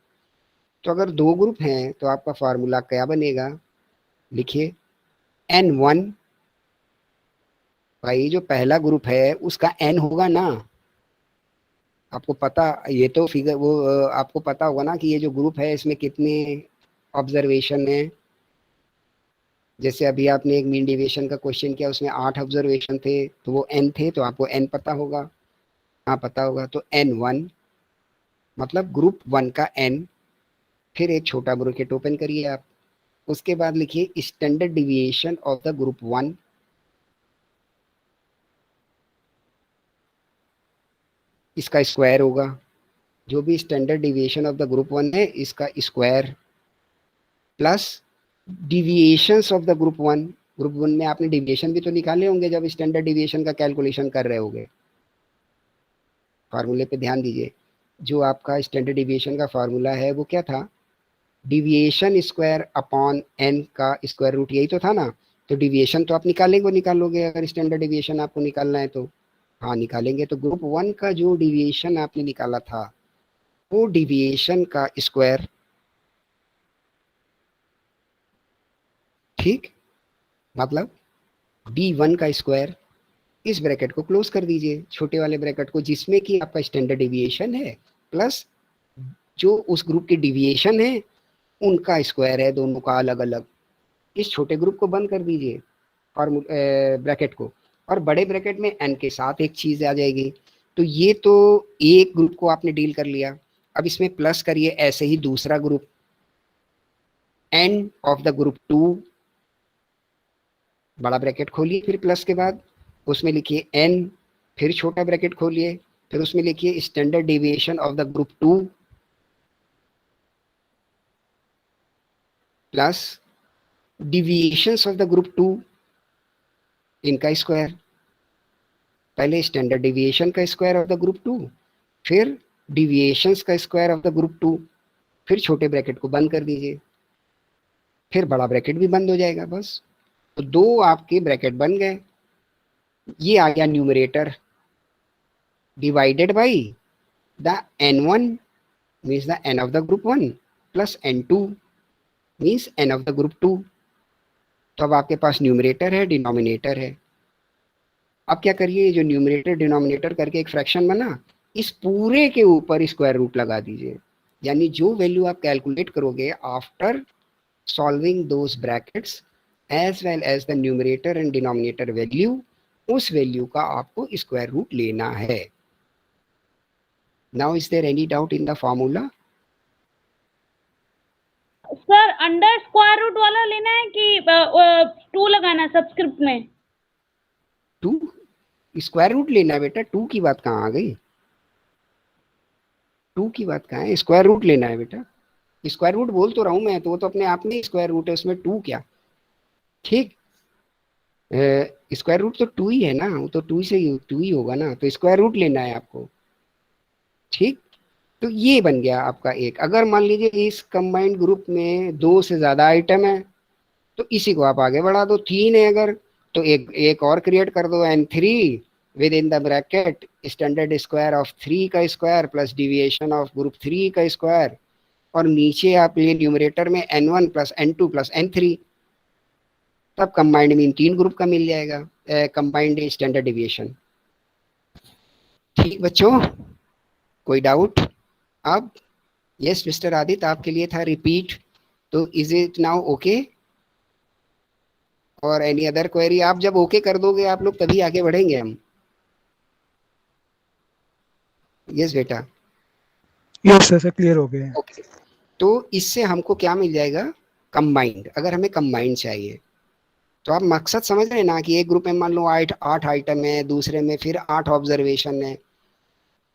S1: तो अगर दो ग्रुप हैं तो आपका फार्मूला क्या बनेगा, लिखिए, N1, भाई जो पहला ग्रुप है उसका n होगा ना, आपको पता, ये तो फिगर वो आपको पता होगा ना कि ये जो ग्रुप है इसमें कितने ऑब्जर्वेशन है। जैसे अभी आपने एक मीन डेविएशन का क्वेश्चन किया, उसमें 8 ऑब्जर्वेशन थे तो वो n थे, तो आपको n पता होगा, हाँ पता होगा, तो N1 मतलब ग्रुप 1 का n, फिर एक छोटा ब्रैकेट ओपन करिए आप, उसके बाद लिखिए standard deviation of the group 1, इसका स्क्वायर होगा, जो भी standard deviation of the group 1 है इसका square plus deviations of the group 1। Group 1 में आपने डिविएशन भी तो निकाले होंगे जब स्टैंडर्ड डिविएशन का कैलकुलेशन कर रहे होंगे, फार्मूले पे ध्यान दीजिए। जो आपका स्टैंडर्ड डिविएशन का फार्मूला है वो क्या था, डिविएशन स्क्वायर अपॉन n का स्क्वायर रूट, यही तो था ना। तो डिविएशन तो आप निकालेंगे निकालोगे, अगर स्टैंडर्ड डिविएशन आपको निकालना है तो हाँ निकालेंगे। तो ग्रुप 1 का जो डिविएशन आपने निकाला था वो डिविएशन का स्क्वायर, ठीक, मतलब b1 का स्क्वायर, इस ब्रैकेट को क्लोज कर दीजिए, छोटे वाले ब्रैकेट को, जिसमें कि आपका स्टैंडर्ड डेविएशन है प्लस जो उस ग्रुप की डिविएशन है उनका स्क्वायर है, दोनों का अलग अलग। इस छोटे ग्रुप को बंद कर दीजिए ब्रैकेट को, और बड़े ब्रैकेट में n के साथ एक चीज आ जाएगी। तो ये तो एक ग्रुप को आपने डील कर लिया। अब इसमें प्लस करिए ऐसे ही दूसरा group, n of the group 2, बड़ा ब्रैकेट खोलिए, फिर प्लस के बाद उसमें लिखिए n, फिर छोटा ब्रैकेट खोलिए, फिर उसमें लिखिए standard deviation of the group 2 plus deviations of the group 2 इनका स्क्वायर। पहले स्टैंडर्ड डिविएशन का स्क्वायर ऑफ द ग्रुप 2, फिर डिविएशंस का स्क्वायर ऑफ द ग्रुप 2, फिर छोटे ब्रैकेट को बंद कर दीजिए, फिर बड़ा ब्रैकेट भी बंद हो जाएगा। बस तो दो आपके ब्रैकेट बन गए। ये आ गया numerator, divided by the n1 means the n of the group 1 plus n2 means n of the group 2। तो अब आपके पास न्यूमरेटर है, डिनोमिनेटर है। अब क्या करिए, जो न्यूमरेटर डिनोमिनेटर करके एक फ्रैक्शन बना, इस पूरे के ऊपर स्क्वायर रूट लगा दीजिए। यानी जो वैल्यू आप कैलकुलेट करोगे after solving those brackets as well as the numerator and denominator value, उस वैल्यू का आपको स्क्वायर रूट लेना है। Now is there any doubt in the formula?
S2: Sir under square root वाला लेना है कि 2 लगाना है सबस्क्रिप्ट में?
S1: 2 स्क्वायर रूट लेना है बेटा, 2 की बात कहाँ आ गई? 2 की बात कहाँ है, स्क्वायर रूट लेना है बेटा। स्क्वायर रूट बोल तो रहा हूँ मैं, तो वो तो अपने आप में स्क्वायर रूट है, उसमें 2 क्या। ठीक, स्क्वायर रूट तो 2 ही है ना, वो तो 2 ही होगा ना, तो स्क्वायर रूट लेना है आपको। ठीक, तो ये बन गया आपका एक। अगर मान लीजिए इस कंबाइंड ग्रुप में 2 से ज्यादा आइटम है तो इसी को आप आगे बढ़ा दो। 3 है अगर, तो एक एक और क्रिएट कर दो, n3 with in the bracket standard square of 3 का square plus deviation of group 3 का स्क्वायर, और नीचे आप ये न्यूमरेटर में n1 plus n2 plus n3। तब कंबाइंड मीन 3 ग्रुप का मिल जाएगा, कंबाइंड स्टैंडर्ड डिविएशन। ठीक बच्चों, कोई डाउट? अब यस मिस्टर आदित्य, आपके लिए था रिपीट, तो इज इट नाउ ओके? और एनी अदर क्वेरी? आप जब ओके कर दोगे आप लोग तभी आगे बढ़ेंगे हम। यस बेटा,
S3: यस सर, क्लियर हो गए।
S1: ओके। तो इससे हमको क्या मिल जाएगा? कंबाइंड। अगर हमें कंबाइंड चाहिए तो आप मकसद समझ रहे हैं ना, कि एक ग्रुप में मान लो 8 आइटम है, दूसरे में फिर 8 ऑब्जर्वेशन है।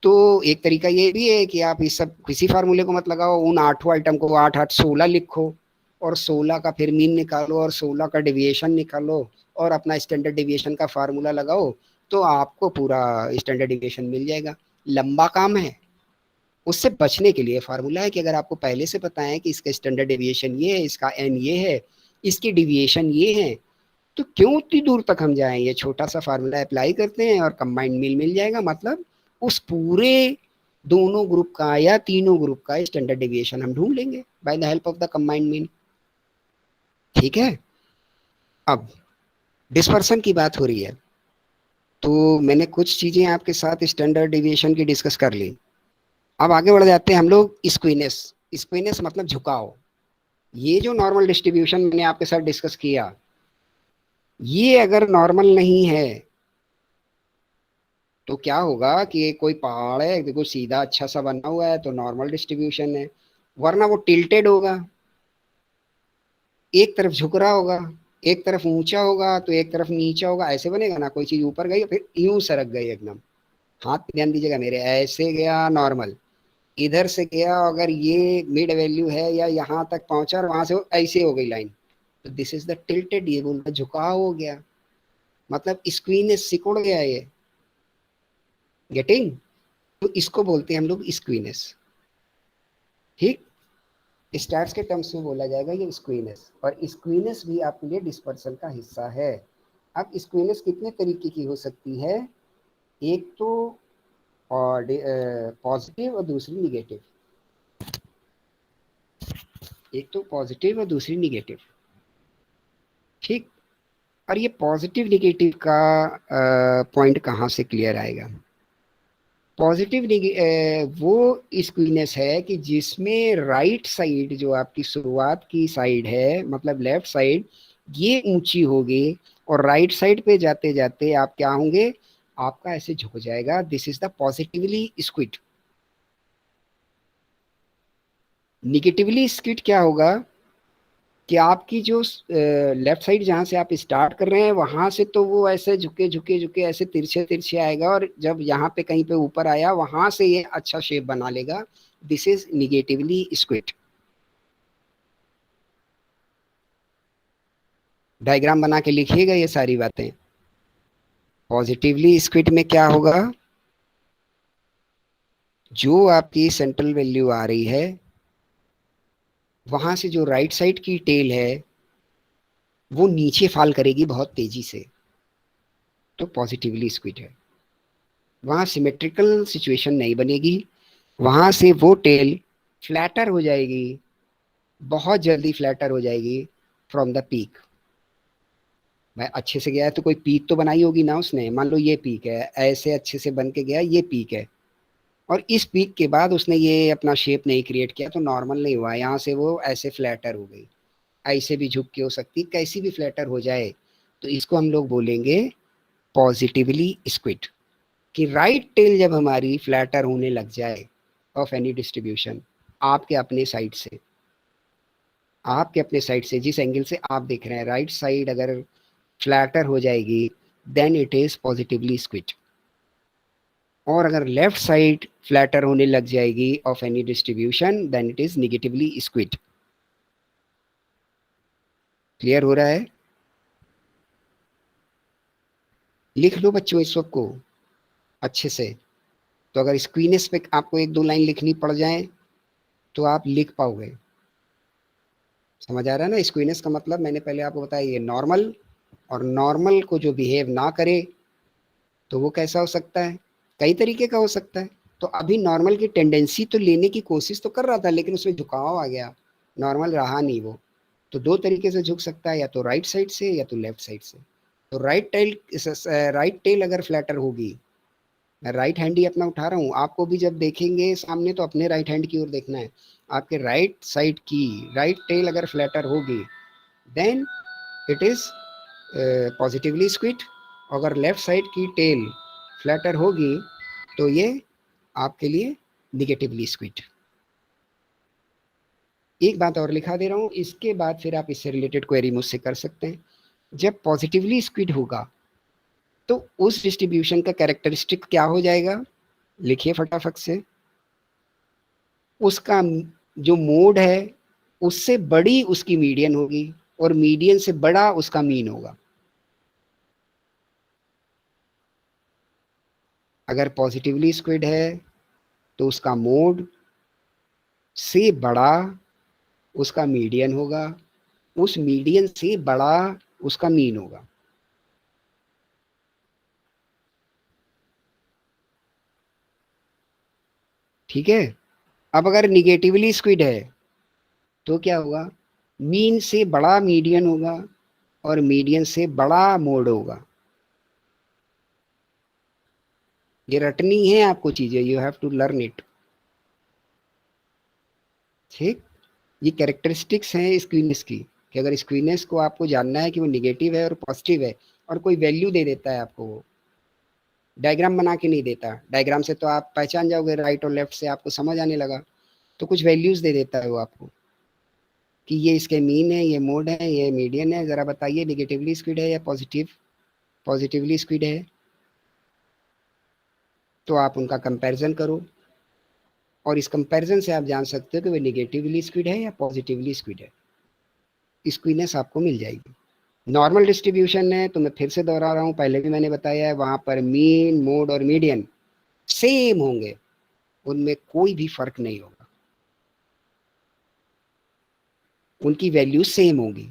S1: तो एक तरीका ये भी है कि आप इस सब किसी फार्मूले को मत लगाओ, उन 8 आइटम को 8 8 16 लिखो, और 16 का फिर मीन निकालो, और 16 का डेविएशन निकालो, और अपना स्टैंडर्ड डेविएशन का फार्मूला लगाओ, तो आपको पूरा स्टैंडर्ड डेविएशन मिल जाएगा। लंबा काम है, उससे बचने के लिए फार्मूला है कि अगर आपको पहले से पता है कि इसका स्टैंडर्ड डेविएशन ये है, इसका एन ये है, इसकी डिविएशन ये है, तो क्यों उतनी दूर तक हम जाएं। ये छोटा सा फार्मूला अप्लाई करते हैं और कंबाइंड मिल जाएगा। मतलब उस पूरे दोनों ग्रुप का या तीनों ग्रुप का स्टैंडर्ड डेविएशन हम ढूंढ लेंगे bye the help of the combined mean. ठीक है, अब डिस्पर्सन की बात हो रही है, तो मैंने कुछ चीजें आपके साथ स्टैंडर्ड डेविएशन की डिस्कस कर ली। अब आगे बढ़ जाते हैं हम लोग स्क्वीनेस। स्क्वीनेस मतलब झुकाव। ये जो नॉर्मल डिस्ट्रीब्यूशन मैंने आपके साथ डिस्कस किया, ये अगर नॉर्मल नहीं है तो क्या होगा कि कोई पहाड़ है, देखो सीधा अच्छा सा बना हुआ है तो नॉर्मल डिस्ट्रीब्यूशन है, वरना वो टिल्टेड होगा, एक तरफ झुक रहा होगा, एक तरफ ऊंचा होगा तो एक तरफ नीचा होगा, ऐसे बनेगा ना। कोई चीज ऊपर गई फिर यूं सरक गई एकदम। हाथ पे ध्यान दीजिएगा मेरे, ऐसे गया नॉर्मल, इधर से गया, अगर ये मिड वैल्यू है या यहाँ तक पहुंचा और वहां से ऐसे हो गई लाइन, तो दिस इज द टिल्टेड। ये बोलता झुकाव हो गया, मतलब स्क्वीन सिकुड़ गया ये। गेटिंग? तो इसको बोलते हैं हम लोग स्क्वीनेस। ठीक, स्टार्स के टर्म्स में बोला जाएगा ये स्क्वीनेस, और स्क्वीनेस भी आपके लिए डिस्पर्सन का हिस्सा है। अब स्क्वीनेस कितने तरीके की हो सकती है? एक तो और पॉजिटिव और दूसरी निगेटिव। एक तो पॉजिटिव और दूसरी निगेटिव। ठीक, और ये पॉजिटिव निगेटिव का पॉइंट कहाँ से क्लियर आएगा? पॉजिटिव वो स्क्वीनेस है कि जिसमें राइट साइड जो आपकी शुरुआत की साइड है, मतलब लेफ्ट साइड, ये ऊंची होगी और राइट साइड पे जाते जाते आप क्या होंगे, आपका ऐसे झुक जाएगा। This is the positively squid. Negatively squid क्या होगा कि आपकी जो लेफ्ट साइड जहां से आप स्टार्ट कर रहे हैं वहां से तो वो ऐसे झुके झुके झुके ऐसे तिरछे तिरछे आएगा, और जब यहाँ पे कहीं पे ऊपर आया वहां से ये अच्छा शेप बना लेगा। This is negatively squid. Diagram बना के लिखिएगा ये सारी बातें। पॉजिटिवली स्क्विड में क्या होगा, जो आपकी सेंट्रल वैल्यू आ रही है वहां से जो राइट साइड की टेल है वो नीचे फॉल करेगी बहुत तेजी से, तो पॉजिटिवली स्क्विड है। वहां सिमेट्रिकल सिचुएशन नहीं बनेगी, वहां से वो टेल फ्लैटर हो जाएगी, बहुत जल्दी फ्लैटर हो जाएगी फ्रॉम द पीक। मैं अच्छे से गया है तो कोई पीक तो बनाई होगी ना उसने, मान लो ये पीक है, ऐसे अच्छे से बन के गया, ये पीक है, और इस पीक के बाद उसने ये अपना शेप नहीं क्रिएट किया तो नॉर्मल नहीं हुआ, यहाँ से वो ऐसे फ्लैटर हो गई। ऐसे भी झुक के हो सकती, कैसी भी फ्लैटर हो जाए, तो इसको हम लोग बोलेंगे पॉजिटिवली स्क्विड। कि राइट टेल जब हमारी फ्लैटर होने लग जाए ऑफ एनी डिस्ट्रीब्यूशन, आपके अपने साइड से, आपके अपने साइड से जिस एंगल से आप देख रहे हैं, राइट साइड अगर फ्लैटर हो जाएगी then it is positively skewed. और अगर लेफ्ट साइड फ्लैटर होने लग जाएगी of any distribution then it is negatively skewed. Clear हो रहा है? लिख लो बच्चों इस सबको अच्छे से। तो अगर स्क्वीनेस पे आपको एक दो लाइन लिखनी पड़ जाए तो आप लिख पाओगे। समझ आ रहा है ना? स्क्वीनेस का मतलब मैंने पहले आपको बताया, ये नॉर्मल, और नॉर्मल को जो बिहेव ना करे तो वो कैसा हो सकता है, कई तरीके का हो सकता है। तो अभी नॉर्मल की टेंडेंसी तो लेने की कोशिश तो कर रहा था लेकिन उसमें झुकाव आ गया, नॉर्मल रहा नहीं वो। तो दो तरीके से झुक सकता है, या तो राइट साइड से या तो लेफ्ट साइड से। तो राइट टेल अगर फ्लैटर होगी, मैं राइट हैंड ही अपना उठा रहा हूँ, आपको भी जब देखेंगे सामने तो अपने राइट हैंड की ओर देखना है। आपके राइट साइड की राइट टेल अगर फ्लैटर होगी then it is positively skewed. अगर लेफ्ट साइड की टेल फ्लैटर होगी तो ये आपके लिए निगेटिवली स्क्विड। एक बात और लिखा दे रहा हूँ, इसके बाद फिर आप इससे रिलेटेड क्वेरी मुझसे कर सकते हैं। जब पॉजिटिवली स्क्विड होगा तो उस डिस्ट्रीब्यूशन का कैरेक्टरिस्टिक क्या हो जाएगा, लिखिए फटाफट से। उसका जो मोड है उससे बड़ी उसकी मीडियन होगी और मीडियन से बड़ा उसका मीन होगा। अगर पॉजिटिवली स्क्विड है तो उसका मोड से बड़ा उसका मीडियन होगा, उस मीडियन से बड़ा उसका मीन होगा। ठीक है? अब अगर निगेटिवली स्क्विड है तो क्या होगा, मीन से बड़ा मीडियन होगा और मीडियन से बड़ा मोड होगा। ये रटनी है आपको चीजें, you have to learn it. ठीक, ये कैरेक्टरिस्टिक्स हैं स्क्वीनेस की, कि अगर स्क्वीनेस को आपको जानना है कि वो निगेटिव है और पॉजिटिव है, और कोई वैल्यू दे देता है आपको, वो डायग्राम बना के नहीं देता, डायग्राम से तो आप पहचान जाओगे, राइट और लेफ्ट से आपको समझ आने लगा, तो कुछ वैल्यूज दे देता है वो आपको कि ये इसके मीन है, ये मोड है, ये मीडियन है, जरा बताइए निगेटिवली स्क्विड है या पॉजिटिवली स्क्विड है। तो आप उनका कंपैरिजन करो और इस कंपैरिजन से आप जान सकते हो कि वो निगेटिवली स्क्विड है या पॉजिटिवली स्क्विड है। स्क्वीनेस आपको मिल जाएगी। नॉर्मल डिस्ट्रीब्यूशन है तो मैं फिर से दोहरा रहा हूँ, पहले भी मैंने बताया है, वहां पर मीन, मोड और मीडियन सेम होंगे, उनमें कोई भी फर्क नहीं होगा, उनकी वैल्यू सेम होगी।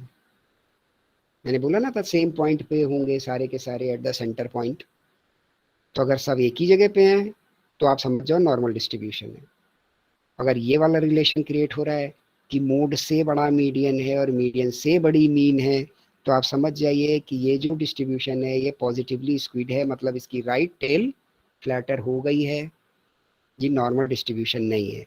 S1: मैंने बोला ना था सेम पॉइंट पे होंगे सारे के सारे एट द सेंटर पॉइंट। तो अगर सब एक ही जगह पे हैं तो आप समझ जाओ नॉर्मल डिस्ट्रीब्यूशन है। अगर ये वाला रिलेशन क्रिएट हो रहा है कि मोड से बड़ा मीडियन है और मीडियन से बड़ी मीन है, तो आप समझ जाइए कि ये जो डिस्ट्रीब्यूशन है ये पॉजिटिवली स्क्वीड है, मतलब इसकी राइट टेल फ्लैटर हो गई है, ये नॉर्मल डिस्ट्रीब्यूशन नहीं है।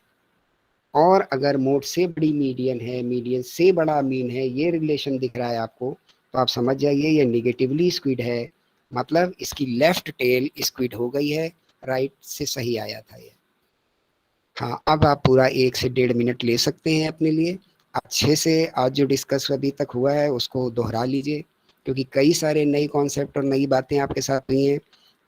S1: और अगर मोड से बड़ी मीडियन है, मीडियन से बड़ा मीन है, ये रिलेशन दिख रहा है आपको, तो आप समझ जाइए ये निगेटिवली स्क्वीड है, मतलब इसकी लेफ्ट टेल स्क्वीड हो गई है, राइट से सही आया था ये। हाँ, अब आप पूरा 1 से 1.5 मिनट ले सकते हैं अपने लिए, अच्छे से आज जो डिस्कस अभी तक हुआ है उसको दोहरा लीजिए, क्योंकि कई सारे नए कॉन्सेप्ट और नई बातें आपके साथ हुई हैं।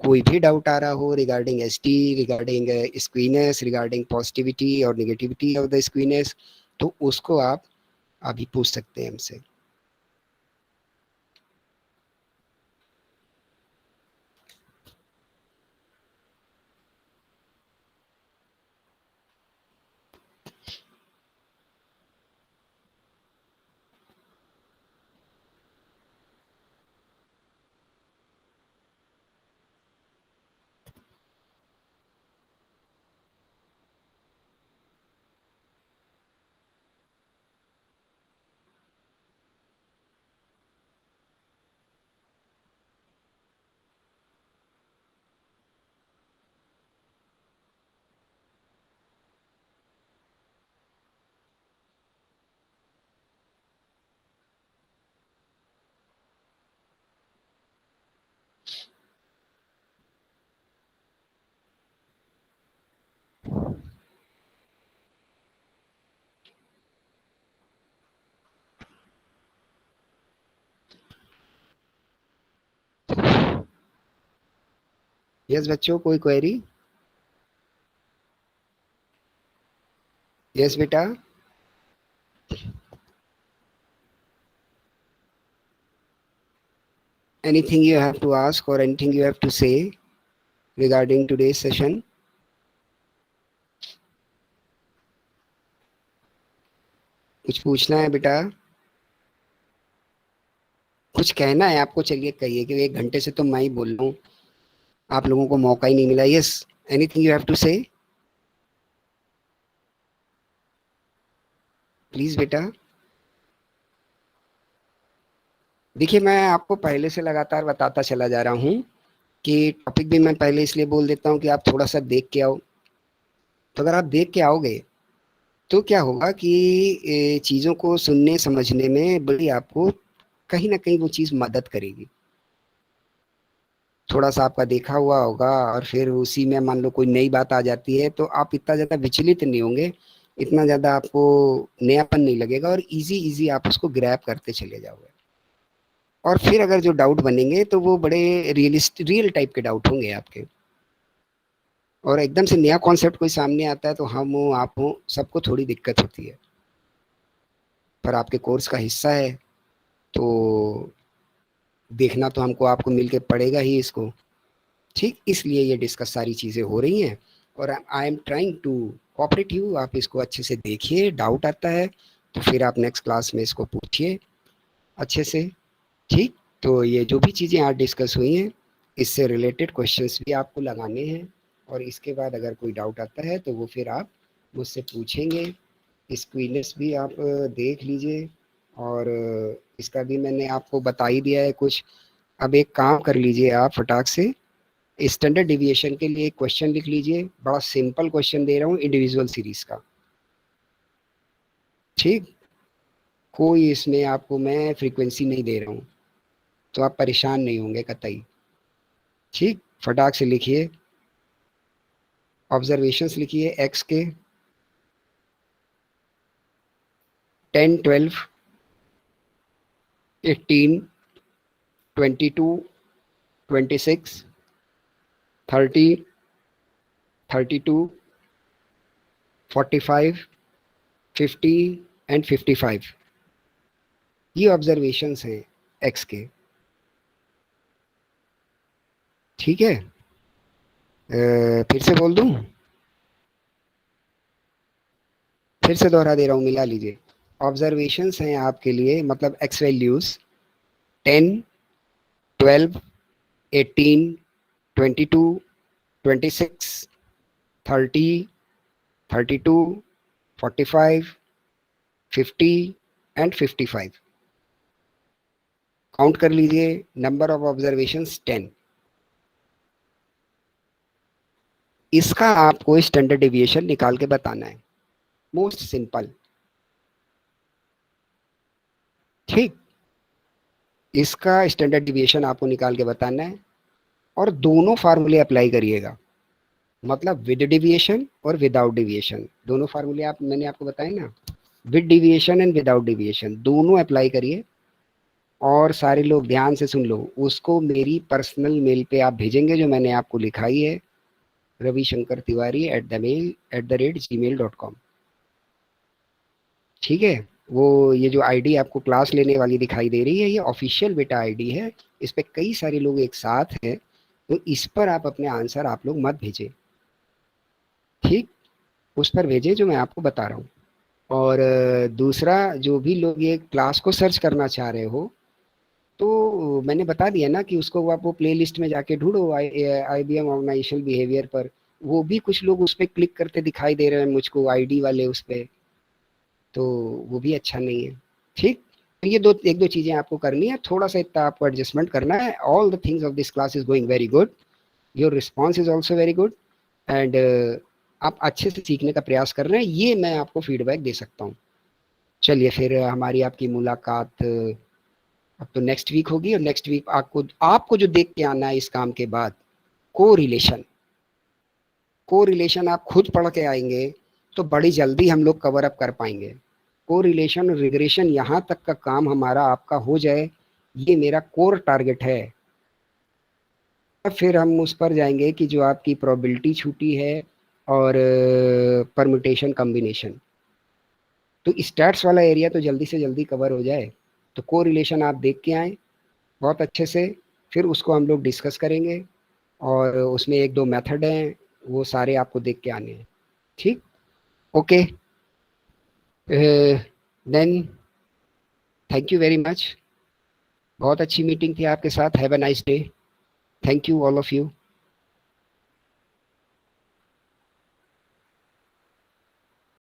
S1: कोई भी डाउट आ रहा हो regarding S T, regarding skewness, regarding positivity और निगेटिविटी ऑफ द स्क्वीनेस, तो उसको आप अभी पूछ सकते हैं हमसे। यस बच्चों, कोई क्वेरी? यस बेटा। Anything you have to ask or anything you have to say regarding today's session? कुछ पूछना है बेटा? कुछ कहना है आपको? चलिए कहिए, कि 1 घंटे से तो मैं ही बोल रहा हूँ, आप लोगों को मौका ही नहीं मिला। Yes, anything you have to say, please बेटा। देखिए, मैं आपको पहले से लगातार बताता चला जा रहा हूँ कि टॉपिक भी मैं पहले इसलिए बोल देता हूँ कि आप थोड़ा सा देख के आओ। तो अगर आप देख के आओगे तो क्या होगा कि चीज़ों को सुनने समझने में बड़ी आपको कहीं ना कहीं वो चीज़ मदद करेगी। थोड़ा सा आपका देखा हुआ होगा और फिर उसी में मान लो कोई नई बात आ जाती है तो आप इतना ज़्यादा विचलित नहीं होंगे, इतना ज़्यादा आपको नयापन नहीं लगेगा, और इजी इजी आप उसको ग्रैब करते चले जाओगे। और फिर अगर जो डाउट बनेंगे तो वो बड़े रियल टाइप के डाउट होंगे आपके। और एकदम से नया कॉन्सेप्ट कोई सामने आता है तो हम हो आप हो सबको थोड़ी दिक्कत होती है, पर आपके कोर्स का हिस्सा है तो देखना तो हमको आपको मिलके पड़ेगा ही इसको। ठीक, इसलिए ये डिस्कस सारी चीज़ें हो रही हैं, और I am trying to cooperate you. आप इसको अच्छे से देखिए, डाउट आता है तो फिर आप नेक्स्ट क्लास में इसको पूछिए अच्छे से। ठीक, तो ये जो भी चीज़ें आज डिस्कस हुई हैं इससे रिलेटेड क्वेश्चंस भी आपको लगाने हैं, और इसके बाद अगर कोई डाउट आता है तो वो फिर आप मुझसे पूछेंगे। स्क्रीनर्स भी आप देख लीजिए, और इसका भी मैंने आपको बता ही दिया है कुछ। अब एक काम कर लीजिए, आप फटाक से स्टैंडर्ड डिविएशन के लिए क्वेश्चन लिख लीजिए। बड़ा सिंपल क्वेश्चन दे रहा हूँ इंडिविजुअल सीरीज का। ठीक, कोई इसमें आपको मैं फ्रीक्वेंसी नहीं दे रहा हूँ, तो आप परेशान नहीं होंगे कतई। ठीक, फटाक से लिखिए, ऑब्जर्वेशंस लिखिए एक्स के 10, 12, 18, 22, 26, 30, 32, 45, 50 एंड 55। ये ऑब्जर्वेशंस हैं एक्स के। ठीक है, फिर से बोल दूं, फिर से दोहरा दे रहा हूँ, मिला लीजिए। ऑब्जर्वेशंस हैं आपके लिए, मतलब एक्स वैल्यूज 10, 12, 18, 22, 26, 30, 32, 45, 50 एंड 55। काउंट कर लीजिए, नंबर ऑफ ऑब्जर्वेशंस 10। इसका आपको स्टैंडर्ड डेविएशन निकाल के बताना है, मोस्ट सिंपल। ठीक, इसका स्टैंडर्ड डेविएशन आपको निकाल के बताना है और दोनों फार्मूले अप्लाई करिएगा, मतलब विद डेविएशन और विदाउट डेविएशन। दोनों फार्मूले मैंने आपको बताए ना, with deviation and without deviation, दोनों अप्लाई करिए। और सारे लोग ध्यान से सुन लो, उसको मेरी पर्सनल मेल पे आप भेजेंगे जो मैंने आपको लिखाई है, ravishankartiwari@gmail.com। ठीक है, वो ये जो आईडी आपको क्लास लेने वाली दिखाई दे रही है, ये ऑफिशियल बेटा आईडी है, इस पे कई सारे लोग एक साथ हैं, तो इस पर आप अपने आंसर आप लोग मत भेजें। ठीक, उस पर भेजें जो मैं आपको बता रहा हूँ। और दूसरा, जो भी लोग ये क्लास को सर्च करना चाह रहे हो, तो मैंने बता दिया ना कि उसको आप वो प्लेलिस्ट में जाके ढूंढो, IBM ऑर्गेनाइजेशनल बिहेवियर पर। वो भी कुछ लोग उस पर क्लिक करते दिखाई दे रहे हैं मुझको, आईडी वाले उस पर, तो वो भी अच्छा नहीं है। ठीक, तो ये एक दो चीजें आपको करनी है, थोड़ा सा इतना आपको एडजस्टमेंट करना है। All the things of this class is going very good, your response is also very good, and आप अच्छे से सीखने का प्रयास कर रहे हैं, ये मैं आपको फीडबैक दे सकता हूँ। चलिए फिर हमारी आपकी मुलाकात अब तो नेक्स्ट वीक होगी, और नेक्स्ट वीक आपको जो देख के आना है इस काम के बाद, कोरिलेशन आप खुद पढ़ के आएंगे तो बड़ी जल्दी हम लोग कवर अप कर पाएंगे। कोरिलेशन और रिग्रेशन यहाँ तक का काम हमारा आपका हो जाए, ये मेरा कोर टारगेट है। फिर हम उस पर जाएंगे कि जो आपकी प्रोबेबिलिटी छूटी है और परम्यूटेशन कॉम्बिनेशन, तो स्टैट्स वाला एरिया तो जल्दी से जल्दी कवर हो जाए। तो कोरिलेशन आप देख के आए बहुत अच्छे से, फिर उसको हम लोग डिस्कस करेंगे, और उसमें एक दो मेथड हैं, वो सारे आपको देख के आने हैं। ठीक, okay, then thank you very much, बहुत अच्छी मीटिंग थी आपके साथ। Have a nice day, thank you all of you.